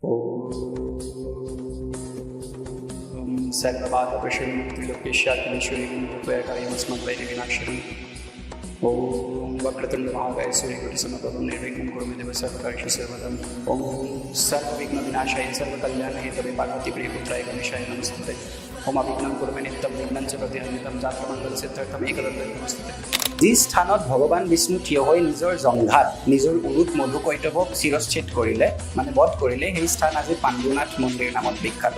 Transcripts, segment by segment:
ॐ सर्वबाधप्रशमनं त्रिलोकेशाखिलेश्वरीं कृपयाकार्यमस्मद्वैरिविनाशनम् ॐ वक्रतुण्डमहाकाय सूर्यकोटिसमप्रभं निर्विघ्नं कुरु मे देव सर्वकार्येषु सर्वदा ॐ सर्वविघ्नविनाशाय सर्वकल्याणहेतवे पार्वतीप्रियपुत्राय गणेशाय नमस्ते ॐ अविघ्नं कुरु मे नित्यं विघ्नं च प्रतिहन्वितं जातमङ्गलसिद्ध्यर्थम् एकदन्तं नमस्ते। যি স্থানত ভগৱান বিষ্ণু থিয় হৈ নিজৰ জংঘাত নিজৰ উৰুত মধুকৈটৱক শিৰচ্ছেদ কৰিলে মানে বধ কৰিলে, সেই স্থান আজি পাণ্ডুনাথ মন্দিৰ নামত বিখ্যাত।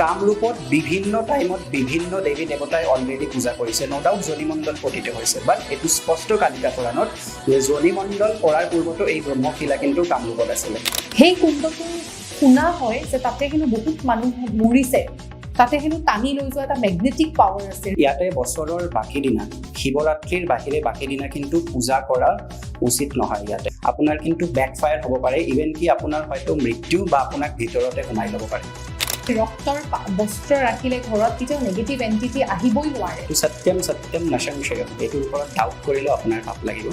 কামৰূপত বিভিন্ন টাইমত বিভিন্ন দেৱী দেৱতাই অলৰেডি পূজা কৰিছে, ন ডাউট জনিমণ্ডল পতিত হৈছে, বাট এইটো স্পষ্ট কালিকা পুৰাণত যে জনিমণ্ডল পৰাৰ পূৰ্বতো এই ব্ৰহ্মশিলা কিন্তু কামৰূপত আছিলে। সেই কুণ্ডটো শুনা হয় যে তাতে কিন্তু বহুত মানুহ মৰিছে, তাতে হেনো টানি লৈ যোৱা এটা মেগনেটিক পাৱাৰ আছে। ইয়াতে বছৰৰ বাকী দিনা শিৱৰাত্ৰিৰ বাহিৰে বাকী দিনা কিন্তু পূজা কৰা উচিত নহয়। ইয়াতে আপোনাৰ কিন্তু বেকফায়াৰ হ'ব পাৰে, ইভেন কি আপোনাৰ হয়তো মৃত্যু বা আপোনাক ভিতৰতে সোমাই ল'ব পাৰে। ৰক্তৰ বস্ত্ৰ ৰাখিলে ঘৰত কেতিয়াও নেগেটিভ এণ্টিটি আহিবই নোৱাৰে। এইটো সত্যম সত্যম নসংশয়, এইটোৰ ওপৰত ডাউট কৰিলেও আপোনাৰ পাপ লাগিব।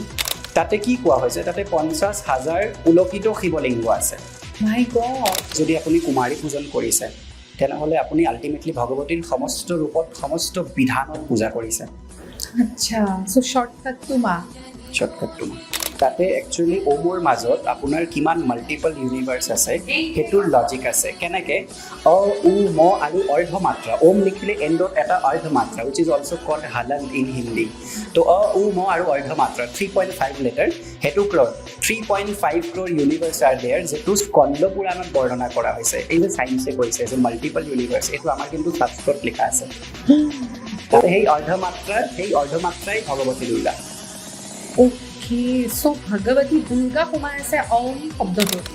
তাতে কি কোৱা হৈছে, তাতে 50,000 পুলকিত শিৱলিংগ আছে। মাই গড! যদি আপুনি কুমাৰী পূজন কৰিছে তেনেহ'লে আপুনি আল্টিমেটলি ভগৱতীৰ সমস্ত ৰূপত সমস্ত বিধানত পূজা কৰিছে। আচ্ছা, চ' শ্বৰ্টকাটটো মা। শ্বৰ্টকাটটো তাতে একচুৱেলি ওমৰ মাজত আপোনাৰ কিমান মাল্টিপল ইউনিভাৰ্ছ আছে সেইটোৰ লজিক আছে। কেনেকৈ উ ম আৰু অৰ্ধমাত্ৰা, ওম লিখিলে এণ্ডত এটা অৰ্ধমাত্ৰা উইচ ইজ অলছ' কল্ড হালাল ইন হিন্দী। তো উ ম আৰু অৰ্ধমাত্ৰা 3.5 লেটাৰ, সেইটো 3.5 ক্ৰ'ৰ ইউনিভাৰ্ছ আৰ দেয়াৰ, যিটো স্কন্দ পুৰাণত বৰ্ণনা কৰা হৈছে। এই যে চায়েন্সে কৈছে যে মাল্টিপল ইউনিভাৰ্ছ, এইটো আমাৰ কিন্তু শাস্ত্ৰত লিখা আছে। তাতে সেই অৰ্ধমাত্ৰাই ভগৱতী দুৰ্গা। অ'কে, চ' ভগৱতী দুৰ্গা সোমাই আছে ওম শব্দটোত।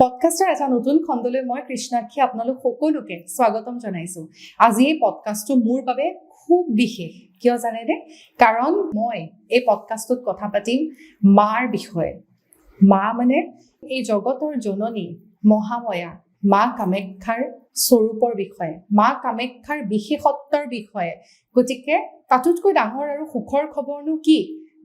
পডকাষ্টৰ এটা নতুন খণ্ডলৈ মই কৃষ্ণাক্ষী আপোনালোক সকলোকে স্বাগতম জনাইছোঁ। আজি এই পডকাষ্টটো মোৰ বাবে খুব বিশেষ, কিয় জানেনে? কাৰণ মই এই পডকাষ্টটোত কথা পাতিম মাৰ বিষয়ে। মা মানে এই জগতৰ জননী মহাময়া মা কামাখ্যাৰ স্বৰূপৰ বিষয়ে, মা কামাখ্যাৰ বিশেষত্বৰ বিষয়ে। গতিকে তাতোতকৈ ডাঙৰ আৰু সুখৰ খবৰনো কি,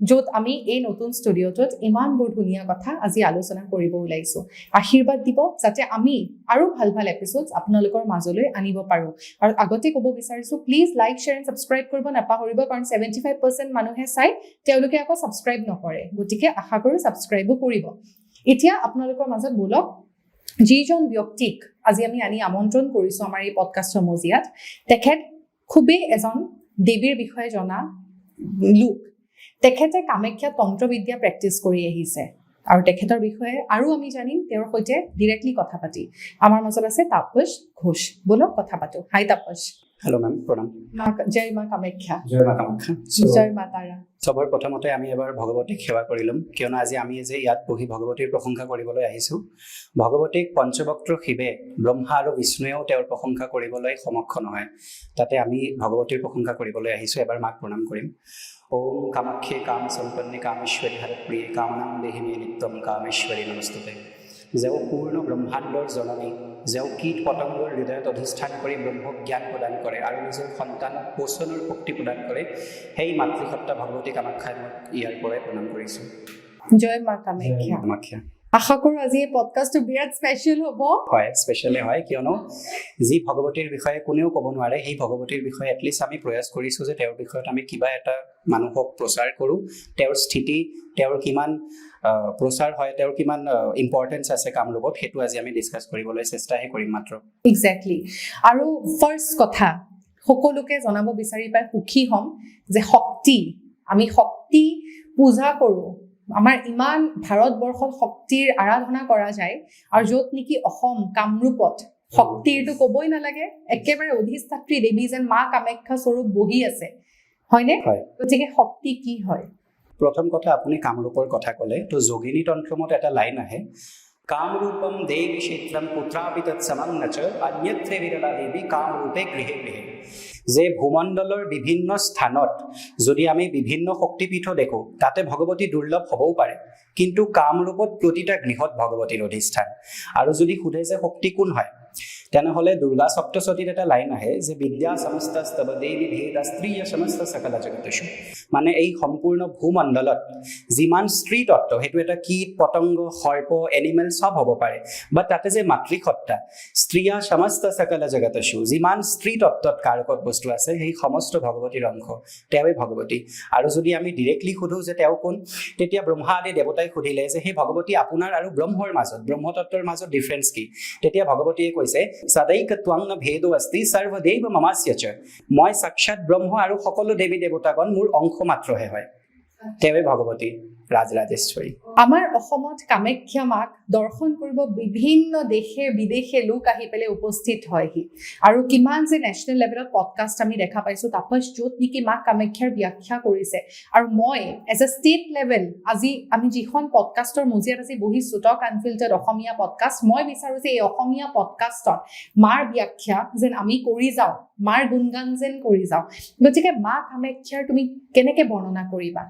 য'ত আমি এই নতুন ষ্টুডিঅ'টোত ইমানবোৰ ধুনীয়া কথা আজি আলোচনা কৰিব ওলাইছোঁ। আশীৰ্বাদ দিব যাতে আমি আৰু ভাল ভাল এপিছ'ডছ আপোনালোকৰ মাজলৈ আনিব পাৰোঁ। আৰু আগতে ক'ব বিচাৰিছোঁ, please like, share and subscribe কৰিব নাপাহৰিব, কাৰণ 75% মানুহে চাই তেওঁলোকে আকৌ ছাবস্ক্ৰাইব নকৰে। গতিকে আশা কৰোঁ ছাবস্ক্ৰাইবো কৰিব। এতিয়া আপোনালোকৰ মাজত বলক, যিজন ব্যক্তিক আজি আমি আমন্ত্ৰণ কৰিছোঁ আমাৰ এই পডকাষ্টৰ মজিয়াত, তেখেত খুবেই এজন দেৱীৰ বিষয়ে জনা লোক। তেখেতে কামাখ্যা তন্ত্ৰবিদ্যা প্ৰেক্টিছ কৰি আহিছে আৰু তেখেতৰ বিষয়ে আৰু আমি জানিম তেওঁৰ সৈতে ডিৰেক্টলি কথা পাতি। আমাৰ মাজত আছে তাপস ঘোষ। বলক কথা পাতো। হাই তাপস। হেল্ল' মেম, প্ৰণাম। জয় মা কামাখ্যা। জয় মা কামাখ্যা। জয় মা তাৰা। চবৰ প্ৰথমতে আমি এবাৰ ভগৱতীক সেৱা কৰি ল'ম, কিয়নো আজি আমি যে ইয়াত বহি ভগৱতীৰ প্ৰশংসা কৰিবলৈ আহিছোঁ। ভগৱতীক পঞ্চবক্ত্ৰ শিৱে, ব্ৰহ্মা আৰু বিষ্ণুৱেও তেওঁৰ প্ৰশংসা কৰিবলৈ সমক্ষ নহয়, তাতে আমি ভগৱতীৰ প্ৰশংসা কৰিবলৈ আহিছোঁ। এবাৰ মাক প্ৰণাম কৰিম। ওম কামাখ্যে কাম সম্পন্নে কামেশ্বৰী হৰপ্ৰিয়ে কামনাং দেহি মে নিত্যম কামেশ্বৰী নমস্তুতে। যেও পূৰ্ণ ব্ৰহ্মাণ্ডৰ জননী, যেও কীট পতংগৰ হৃদয়ত অধিষ্ঠান কৰি ব্ৰহ্মক জ্ঞান প্ৰদান কৰে আৰু নিজৰ সন্তানক পোষণৰ শক্তি প্ৰদান কৰে, সেই মাতৃসত্তা ভগৱতী কামাখ্যাক মই ইয়াৰ পৰাই প্ৰণাম কৰিছোঁ। জয় মা কামাখ্যা। কামাখ্যা। আশা কৰোঁ আজি এই পডকাষ্টটো বিৰাট স্পেচিয়েল হ'ব। হয়, স্পেচিয়েলি হয়, কিয়নো যি ভগৱতীৰ বিষয়ে কোনেও ক'ব নোৱাৰে, সেই ভগৱতীৰ বিষয়ে এটলিষ্ট আমি প্ৰয়াস কৰিছোঁ যে তেওঁৰ বিষয়ত আমি কিবা এটা মানুহক প্ৰচাৰ কৰোঁ। তেওঁৰ স্থিতি, তেওঁৰ কিমান প্ৰচাৰ হয়, তেওঁৰ কিমান ইম্পৰ্টেঞ্চ আছে কামৰূপত, সেইটো আজি আমি ডিছকাছ কৰিবলৈ চেষ্টাহে কৰিম মাত্ৰ। এক্সেক্টলি। আৰু ফাৰ্ষ্ট কথা সকলোকে জনাব বিচাৰি পাই সুখী হ'ম যে আমি শক্তি পূজা কৰোঁ। আমাৰ ইমান ভাৰতবৰ্ষত শক্তিৰ আৰাধনা কৰা যায়, আৰু য'ত নেকি অসম কামৰূপত শক্তিৰটো ক'বই নালাগে, একেবাৰে অধিষ্ঠাত্ৰী দেৱী যেন মা কামাখ্যা স্বৰূপ বহি আছে, হয়নে? গতিকে শক্তি কি হয়? প্ৰথম কথা, আপুনি কামৰূপৰ কথা ক'লে, তো যোগিনী তন্ত্ৰমত এটা লাইন আহে, কামৰূপম দেৱী ক্ষেত্ৰম পুত্ৰাপি তৎসমং নচ অন্যত্ৰে বিৰলা দেৱী কামৰূপে গৃহে গৃহে। যে ভূমণ্ডলৰ বিভিন্ন স্থানত যদি আমি বিভিন্ন শক্তিপীঠ দেখোঁ, তাতে ভগৱতী দুৰ্লভ হ'বও পাৰে, কিন্তু কামৰূপত প্ৰতিটা গৃহত ভগৱতীৰ অধিষ্ঠান। আৰু যদি সোধে যে শক্তি কোন হয়, তেনেহ'লে দুৰ্গা সপ্তশতীত এটা লাইন আহে যে বিদ্যা সমস্তস্তব দেৱী ভেদা স্ত্ৰীয় সমস্ত সকল জগতষু, মানে এই সম্পূৰ্ণ ভূমণ্ডলত যিমান স্ত্ৰী তত্ত্ব, সেইটো এটা কীট পতংগ সৰ্প এনিমেল চব হ'ব পাৰে, বাট তাতে যে মাতৃসত্তা স্ত্ৰীয়া সমস্ত সকল জগতষু, যিমান স্ত্ৰী তত্ত্বত কাৰকত বস্তু আছে সেই সমস্ত ভগৱতীৰ অংশ, তেওঁৱে ভগৱতী। আৰু যদি আমি ডিৰেক্টলি সোধোঁ যে তেওঁ কোন, তেতিয়া ব্ৰহ্মা আদি দেৱতাই সুধিলে যে সেই ভগৱতী আপোনাৰ আৰু ব্ৰহ্মৰ মাজত, ব্ৰহ্মতত্ত্বৰ মাজত ডিফাৰেঞ্চ কি? তেতিয়া ভগৱতীয়ে কৈছে সदैক ত্বং ন ভেদো অস্তি সৰ্বদেৱ মমাস্য চ, মই সাক্ষাৎ ব্ৰহ্ম আৰু সকলো দেৱী দেৱতাগণ মোৰ অংশ মাত্ৰহে হয়, তেওঁৱে ভগৱতী ৰাজৰাজেশ্বৰী। আমাৰ অসমত কামাখ্যা মাক দৰ্শন কৰিব বিভিন্ন দেশে বিদেশে লোক আহি পেলাই উপস্থিত হয়হি, আৰু কিমান যে নেশ্যনেল লেভেলত পডকাষ্ট আমি দেখা পাইছোঁ তাপস, য'ত নেকি মা কামাখ্যাৰ ব্যাখ্যা কৰিছে। আৰু মই এজ এ ষ্টেট লেভেল, আজি আমি যিখন পডকাষ্টৰ মজিয়াত আজি বহিছোঁ, টক আনফিল্টাৰ্ড অসমীয়া পডকাষ্ট, মই বিচাৰোঁ যে এই অসমীয়া পডকাষ্টত মাৰ ব্যাখ্যা যেন আমি কৰি যাওঁ, মাৰ গুণগান যেন কৰি যাওঁ। গতিকে মা কামাখ্যাৰ তুমি কেনেকে বৰ্ণনা কৰিবা?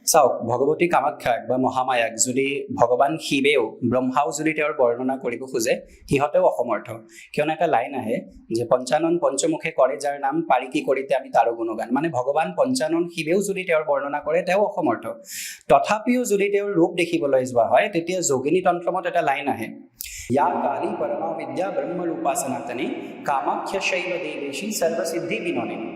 চাওক, ভগৱতী কামাখ্যাক বা মহামায়াক যদি ভগৱান শিৱেও ব্ৰহ্মাও যদি তেওঁৰ বৰ্ণনা কৰিব খোজে, সিহঁতেও অসমৰ্থ। কিয়নো এটা লাইন আহে যে পঞ্চানন পঞ্চমুখে কৰে যাৰ নাম, পাৰি কি কৰিতে আমি তাৰো গুণগান, মানে ভগৱান পঞ্চানন শিৱেও যদি তেওঁৰ বৰ্ণনা কৰে তেওঁ অসমৰ্থ। তথাপিও যদি তেওঁৰ ৰূপ দেখিবলৈ যোৱা হয়, তেতিয়া যোগিনী তন্ত্ৰমত এটা লাইন আহে, या काली परमा विद्या ब्रह्म रूपा सनातनी कामाख्या शैव देवेशी सर्वसिद्धि विनोदिनी,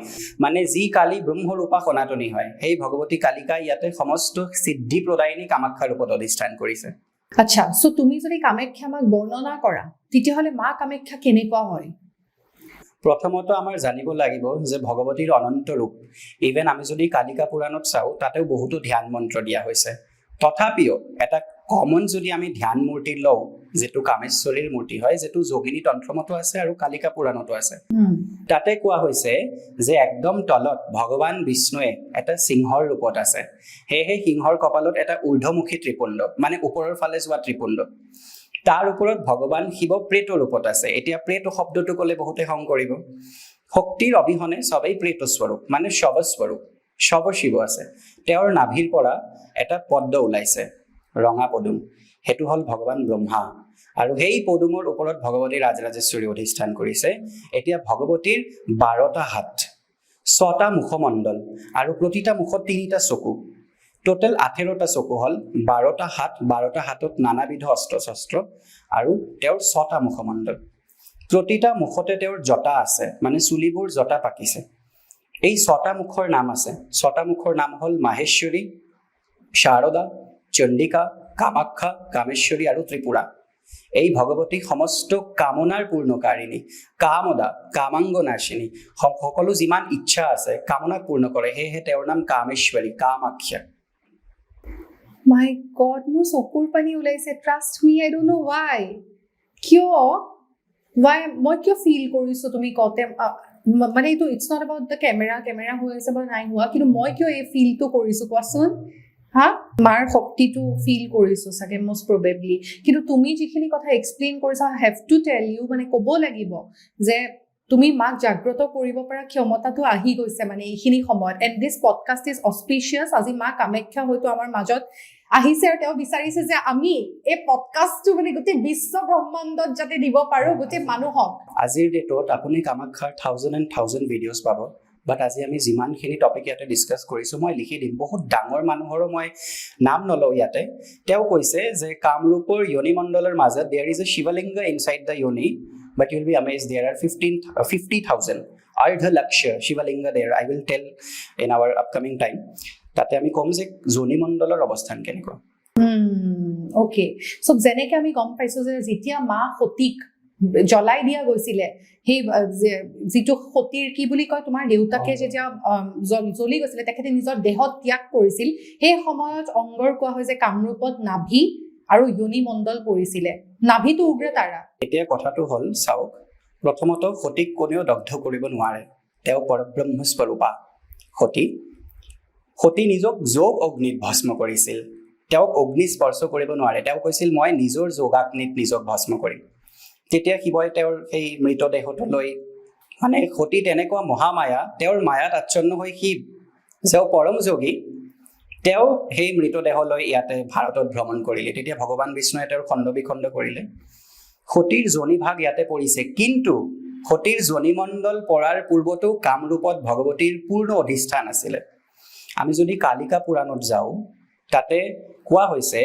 মানে যি কালী ব্ৰহ্মৰূপা সনাতনী হয় সেই ভগৱতী কালিকা ইয়াতে সমস্ত সিদ্ধি প্ৰদায়িনী কামাখ্যা ৰূপত অধিষ্ঠান কৰিছে। আচ্ছা, সো তুমি যদি কামাখ্যা মাক বৰ্ণনা কৰা, তেতিয়াহ'লে মা কামাখ্যা কেনেকুৱা হয়? প্ৰথমত আমাৰ জানিব লাগিব যে ভগৱতীৰ অনন্ত ৰূপ, ইভেন আমি যদি কালিকা পুৰাণত চাওঁ তাতেও বহুতো ধ্যান মন্ত্ৰ দিয়া হৈছে। তথাপিও এটা কমন যদি আমি ধ্যান মূৰ্তি লওঁ, যেটো কামেশ্বৰীৰ মূৰ্তি হয়, যেটো যোগিনী তন্ত্ৰমতো আছে আৰু কালিকা পুৰাণতো আছে, তাতে কোৱা হৈছে যে একদম তলত ভগৱান বিষ্ণুৱে এটা সিংহৰ ৰূপত আছে। সেয়েহে সিংহৰ কপালত এটা ঊৰ্ধ্বমুখী ত্ৰিপুণ্ড, মানে ওপৰৰ ফালে যোৱা ত্ৰিপুণ্ড। তাৰ ওপৰত ভগৱান শিৱ প্ৰেত ৰূপত আছে। এতিয়া প্ৰেত শব্দটো ক'লে বহুতে খং কৰিব। শক্তিৰ অবিহনে সবেই প্ৰেত স্বৰূপ, মানে শৱস্বৰূপ, শৱ শিৱ আছে। তেওঁৰ নাভিৰ পৰা এটা পদ্ম ওলাইছে, ৰঙা পদুম, সেইটো হ'ল ভগৱান ব্ৰহ্মা, আৰু সেই পদুমৰ ওপৰত ভগৱতী ৰাজৰাজেশ্বৰী অধিষ্ঠান কৰিছে। এতিয়া ভগৱতীৰ 12টা হাত, 6টা মুখমণ্ডল, আৰু প্ৰতিটা মুখত 3টা চকু, টোটেল 18টা চকু হ'ল 12টা হাত। 12টা হাতত নানাবিধ অস্ত্ৰ শস্ত্ৰ, আৰু তেওঁৰ 6টা মুখমণ্ডল। প্ৰতিটা মুখতে তেওঁৰ জটা আছে, মানে চুলিবোৰ জটা পাকিছে। এই 6টা মুখৰ নাম আছে। 6টা মুখৰ নাম হ'ল মাহেশ্বৰী, শাৰদা, চণ্ডিকা, কামাখ্যা, কামেশ্বৰী আৰু ত্ৰিপুৰা। এই ভগৱতী সমস্ত কামনাৰ পূৰ্ণকাৰিণী, কামদা, কামাংগ নাশিনী, সকলো যিমান ইচ্ছা আছে কামনাক পূৰ্ণ কৰে, সেয়েহে তেওঁৰ নাম কামেশ্বৰী, কামাখ্যা। মাই গড, মোৰ চকুৰ পানী ওলাইছে। Trust me, I don't know why, মই কিয় ফিল কৰিছোঁ তুমি কওঁতে, মানে এইটো it's not about the camera হৈ আছে বা নাই হোৱা, কিন্তু মই কিয় এই ফিলটো কৰিছোঁ কোৱাচোন? হা, মাৰ শক্তিটো ফিল কৰিছোঁ চাগে মষ্ট প্ৰবেবলি। কিন্তু তুমি যিখিনি কথা এক্সপ্লেইন কৰিছা, আই হেভ টু টেল ইউ, মানে ক'ব লাগিব যে তুমি মাক জাগ্ৰত কৰিব পৰা ক্ষমতাটো আহি গৈছে মানে এইখিনি সময়ত। And this podcast is auspicious. আজি মা কামাখ্যা হয়তো আমাৰ মাজত আহিছে, আৰু তেওঁ বিচাৰিছে যে আমি এই পডকাষ্টটো মানে গোটেই বিশ্ব ব্ৰহ্মাণ্ডত যাতে দিব পাৰোঁ গোটেই মানুহক। আজিৰ ডেটত আপুনি কামাখ্যাৰ 1000 ভিডিঅ'জ পাব, বাট আজি আমি যিমানখিনি টপিক ইয়াতে ডিছকাছ কৰিছোঁ মই লিখি দিম। বহুত ডাঙৰ মানুহৰো মই নাম নলওঁ ইয়াতে। তেওঁ কৈছে যে কামৰূপৰ য়োনি মণ্ডলৰ মাজত there is a Shivling inside the yoni, but you'll be amazed there are 50,000 ardha laksha shivalinga there. I will tell in our upcoming time. তাতে আমি কম যে যোনি মণ্ডলৰ অৱস্থান কেনেকুৱা। অ'কে, চ' যেনেকৈ আমি গম পাইছোঁ যে যেতিয়া মা সতীক জ্বলাই দিয়া গৈছিলে, সেই যিটো সতীৰ কি বুলি কয়, তোমাৰ দেউতাকে যেতিয়া জ্বলি গৈছিলে, তেখেতে নিজৰ দেহত ত্যাগ কৰিছিল, সেই সময়ত অংগৰ কোৱা হয় যে কামৰূপত নাভি আৰু য়োনি মণ্ডল পৰিছিলে। নাভিটো উগ্ৰতাৰা। এতিয়া কথাটো হ'ল, চাওক, প্ৰথমতে সতীক কোনেও দগ্ধ কৰিব নোৱাৰে, তেওঁ পৰব্ৰহ্মস্বৰূপা। সতী নিজক যোগ অগ্নিত ভস্ম কৰিছিল, তেওঁক অগ্নি স্পৰ্শ কৰিব নোৱাৰে। তেওঁ কৈছিল মই নিজৰ যোগাগ্নিত নিজক ভস্ম কৰিম। তেতিয়া শিৱই তেওঁৰ সেই মৃতদেহটো লৈ, মানে সতী তেনেকুৱা মহামায়া, তেওঁৰ মায়াত আচ্ছন্ন হৈ শিৱ তেওঁ পৰম যোগী, তেওঁ সেই মৃতদেহ লৈ ইয়াতে ভাৰতত ভ্ৰমণ কৰিলে। তেতিয়া ভগৱান বিষ্ণুৱে তেওঁৰ খণ্ড বিখণ্ড কৰিলে। সতীৰ যোনিভাগ ইয়াতে পৰিছে, কিন্তু সতীৰ যোনিমণ্ডল পৰাৰ পূৰ্বতো কামৰূপত ভগৱতীৰ পূৰ্ণ অধিষ্ঠান আছিলে। আমি যদি কালিকা পুৰাণত যাওঁ, তাতে কোৱা হৈছে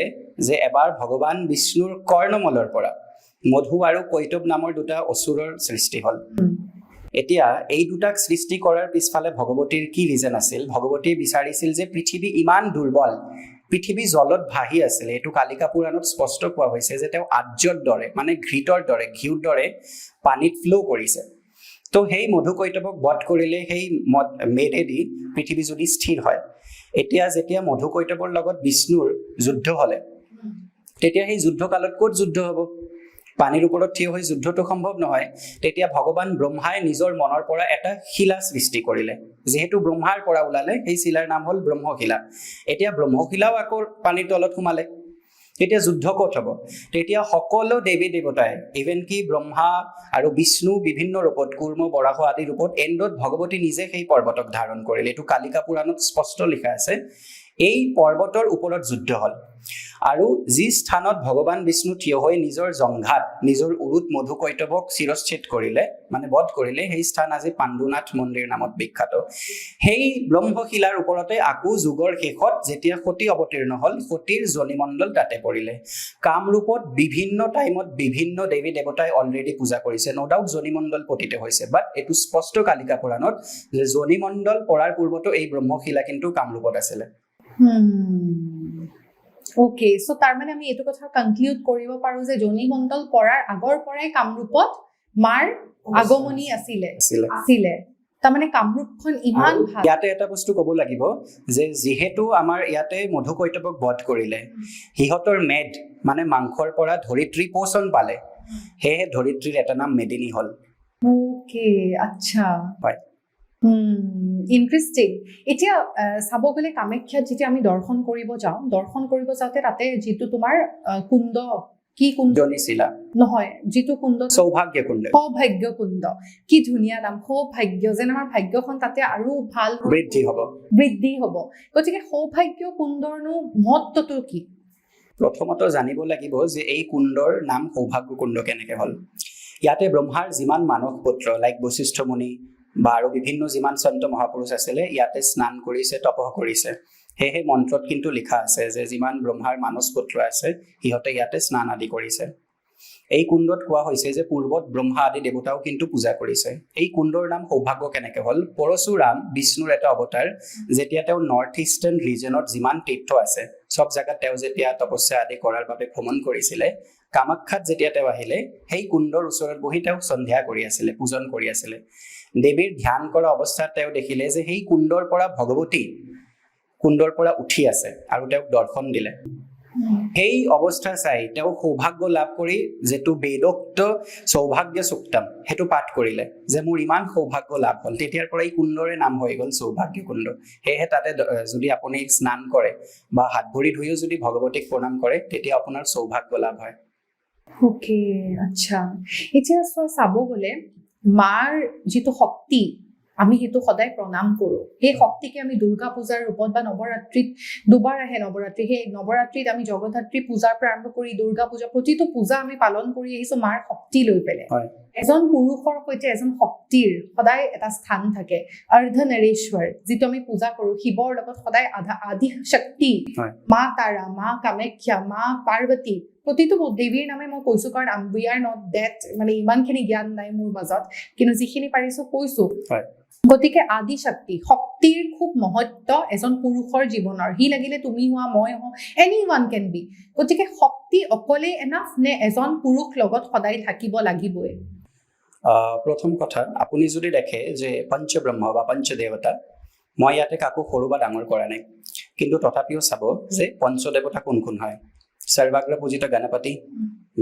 যে এবাৰ ভগৱান বিষ্ণুৰ কৰ্ণমলৰ পৰা মধু আৰু কৈতৱ নামৰ দুটা অসুৰৰ সৃষ্টি হ'ল। এতিয়া এই দুটাক সৃষ্টি কৰাৰ পিছফালে ভগৱতীৰ কি ৰিজন আছিল? ভগৱতীয়ে বিচাৰিছিল যে পৃথিৱী ইমান দুৰ্বল, পৃথিৱী জলত ভাহি আছিলে। এইটো কালিকা পুৰাণত স্পষ্ট কোৱা হৈছে যে তেওঁ আৰ্যৰ দৰে, মানে ঘৃতৰ দৰে, ঘিউৰ দৰে পানীত ফ্ল' কৰিছে। তো সেই মধু কৈতৱক বধ কৰিলে সেই মেদেদি পৃথিৱী যদি স্থিৰ হয়। এতিয়া যেতিয়া মধু কৈতৱৰ লগত বিষ্ণুৰ যুদ্ধ হ'লে, তেতিয়া সেই যুদ্ধকালত ক'ত যুদ্ধ হ'ব? পানীৰ ওপৰত থিয় হৈ যুদ্ধটো সম্ভৱ নহয়। তেতিয়া ভগৱান ব্ৰহ্মাই নিজৰ মনৰ পৰা এটা শিলা সৃষ্টি কৰিলে। যিহেতু ব্ৰহ্মাৰ পৰা ওলালে, সেই শিলাৰ নাম হ'ল ব্ৰহ্মশিলা। এতিয়া ব্ৰহ্মশিলাও আকৌ পানীৰ তলত সোমালে, তেতিয়া যুদ্ধ ক'ত হ'ব? তেতিয়া সকলো দেৱী দেৱতাই, ইভেন কি ব্ৰহ্মা আৰু বিষ্ণু বিভিন্ন ৰূপত, কুৰ্ম, বৰাহ আদি ৰূপত, এণ্ডত ভগৱতী নিজে সেই পৰ্বতক ধাৰণ কৰিলে। এইটো কালিকা পুৰাণত স্পষ্ট লিখা আছে। এই পৰ্বতৰ ওপৰত যুদ্ধ হ'ল, আৰু যি স্থানত ভগৱান বিষ্ণু থিয় হৈ নিজৰ জংঘাত, নিজৰ উৰুত মধু কৈতৱক শিৰচ্ছেদ কৰিলে, মানে বধ কৰিলে, সেই স্থান আজি পাণ্ডুনাথ মন্দিৰ নামত বিখ্যাত। সেই ব্ৰহ্মশিলাৰ ওপৰতে আকৌ যুগৰ শেষত যেতিয়া সতী অৱতীৰ্ণ হ'ল, সতীৰ যোনিমণ্ডল তাতে পৰিলে। কামৰূপত বিভিন্ন টাইমত বিভিন্ন দেৱী দেৱতাই অলৰেডি পূজা কৰিছে, ন' ডাউট যোনিমণ্ডল পতিত হৈছে। বাট এইটো স্পষ্ট কালিকা পুৰাণত যে যোনিমণ্ডল পৰাৰ পূৰ্বতো এই ব্ৰহ্মশিলা কিন্তু কামৰূপত আছিলে। ওকে, সো তাৰ মানে আমি এইটো কথা কনক্লুড কৰিব পাৰো যে যোনিমণ্ডল পৰাৰ আগৰ পৰাই কামৰূপত মাৰ আগমনী আছিলে। তাৰমানে কামৰূপখন ইমান ভাল। ইয়াতে এটা বস্তু ক'ব লাগিব যে যিহেতু আমাৰ ইয়াতে মধু কৈতৱক বধ কৰিলে, সিহঁতৰ মেদ মানে মাংসৰ পৰা ধৰিত্ৰী পোষণ পালে, সেয়েহে ধৰিত্ৰীৰ এটা নাম মেদিনী হ'ল। ওকে, আচ্ছা, হয়। ইণ্টাৰেষ্টিং। এতিয়া চাব গ'লে কামাখ্যাত যেতিয়া আমি দৰ্শন কৰিব যাওঁতে তাতে যিটো তোমাৰ কুণ্ড, কি কুণ্ড? জনিশিলা নহয়, যিটো কুণ্ড সৌভাগ্য কুণ্ড। সৌভাগ্য কুণ্ড, কি ধুনীয়া নাম, সৌভাগ্য, যেন আমাৰ ভাগ্যখন তাতে আৰু ভাল বৃদ্ধি হ'ব। গতিকে সৌভাগ্য কুণ্ডৰনো মহত্বটো কি? প্ৰথমতে জানিব লাগিব যে এই কুণ্ডৰ নাম সৌভাগ্য কুণ্ড কেনেকে হ'ল। ইয়াতে ব্ৰহ্মাৰ যিমান মানস পুত্ৰ, লাইক বশিষ্ঠ মুনি বা আৰু বিভিন্ন যিমান সন্ত মহাপুৰুষ আছিলে, ইয়াতে স্নান কৰিছে, তপহ কৰিছে। সেয়েহে মন্ত্ৰত কিন্তু লিখা আছে যে যিমান ব্ৰহ্মাৰ মানস পুত্ৰ আছে, সিহঁতে ইয়াতে স্নান আদি কৰিছে। এই কুণ্ডত কোৱা হৈছে যে পূৰ্বত ব্ৰহ্মা আদি দেৱতাও কিন্তু পূজা কৰিছে। এই কুণ্ডৰ নাম সৌভাগ্য কেনেকে হ'ল? পৰশুৰাম বিষ্ণুৰ এটা অৱতাৰ, যেতিয়া তেওঁ নৰ্থ ইষ্টাৰ্ণ ৰিজনত যিমান তীৰ্থ আছে, চব জেগাত তেওঁ যেতিয়া তপস্যা আদি কৰাৰ বাবে ভ্ৰমণ কৰিছিলে, কামাখ্যাত যেতিয়া তেওঁ আহিলে, সেই কুণ্ডৰ ওচৰত বহি তেওঁ সন্ধ্যা কৰি আছিলে, পূজন কৰি আছিলে। দেৱীৰ ধ্যান কৰা অৱস্থাত তেওঁ দেখিলে যে সেই কুণ্ডৰ পৰা ভগৱতী কুণ্ডৰ পৰা উঠি আছে আৰু তেওঁক দৰ্শন দিলে। সেই অৱস্থা চাই তেওঁ সৌভাগ্য লাভ কৰি যিটো বেদোক্ত সৌভাগ্য সুক্তম, সেইটো পাঠ কৰিলে যে মোৰ ইমান সৌভাগ্য লাভ হ'ল। তেতিয়াৰ পৰা এই কুণ্ডৰে নাম হৈ গ'ল সৌভাগ্য কুণ্ড। সেয়েহে তাতে যদি আপুনি স্নান কৰে বা হাত ভৰি ধুইও যদি ভগৱতীক প্ৰণাম কৰে, তেতিয়া আপোনাৰ সৌভাগ্য লাভ হয়। ওকে, আচ্ছা। এতিয়া চাব গ'লে মাৰ যিটো শক্তি, আমি সেইটো সদায় প্ৰণাম কৰোঁ। সেই শক্তিকে আমি দুৰ্গা পূজাৰ ৰূপত বা নৱৰাত্ৰিত, দুবাৰ আহে নৱৰাত্ৰি, সেই নৱৰাত্ৰিত আমি জগদ্ধাত্ৰী পূজাৰ পৰা আৰম্ভ কৰি দুৰ্গা পূজা, প্ৰতিটো পূজা আমি পালন কৰি আহিছো মাৰ শক্তি লৈ পেলাই। এজন পুৰুষৰ সৈতে এজন শক্তিৰ সদায় এটা স্থান থাকে। অৰ্ধনাৰীশ্বৰ যিটো আমি পূজা কৰো, শিৱৰ লগত সদায় আদি শক্তি, মা তাৰা, মা কামাখ্যা, মা পাৰ্বতী, প্ৰতিটো দেৱীৰ নামে মই কৈছো, কাৰণ উই আৰ নট ডেট, মানে ইমানখিনি জ্ঞান নাই মোৰ মাজত, কিন্তু যিখিনি পাৰিছো কৈছো। গতিকে আদি শক্তিৰ খুব মহত্ব এজন পুৰুষৰ জীৱনৰ। সি লাগিলে তুমি হোৱা, মই হওঁ, এনিৱান কেন বি। গতিকে শক্তি অকলে এনাফ নে এজন পুৰুষ লগত সদায় থাকিব লাগিবই? প্ৰথম কথা, আপুনি যদি দেখে যে পঞ্চব্ৰহ্ম বা পঞ্চদেৱতা, মই ইয়াতে কাকো সৰু বা ডাঙৰ কৰা নাই, কিন্তু তথাপিও চাব যে পঞ্চদেৱতা কোন কোন হয়। সৰ্বাগ্ৰ পূজিত গণপতি,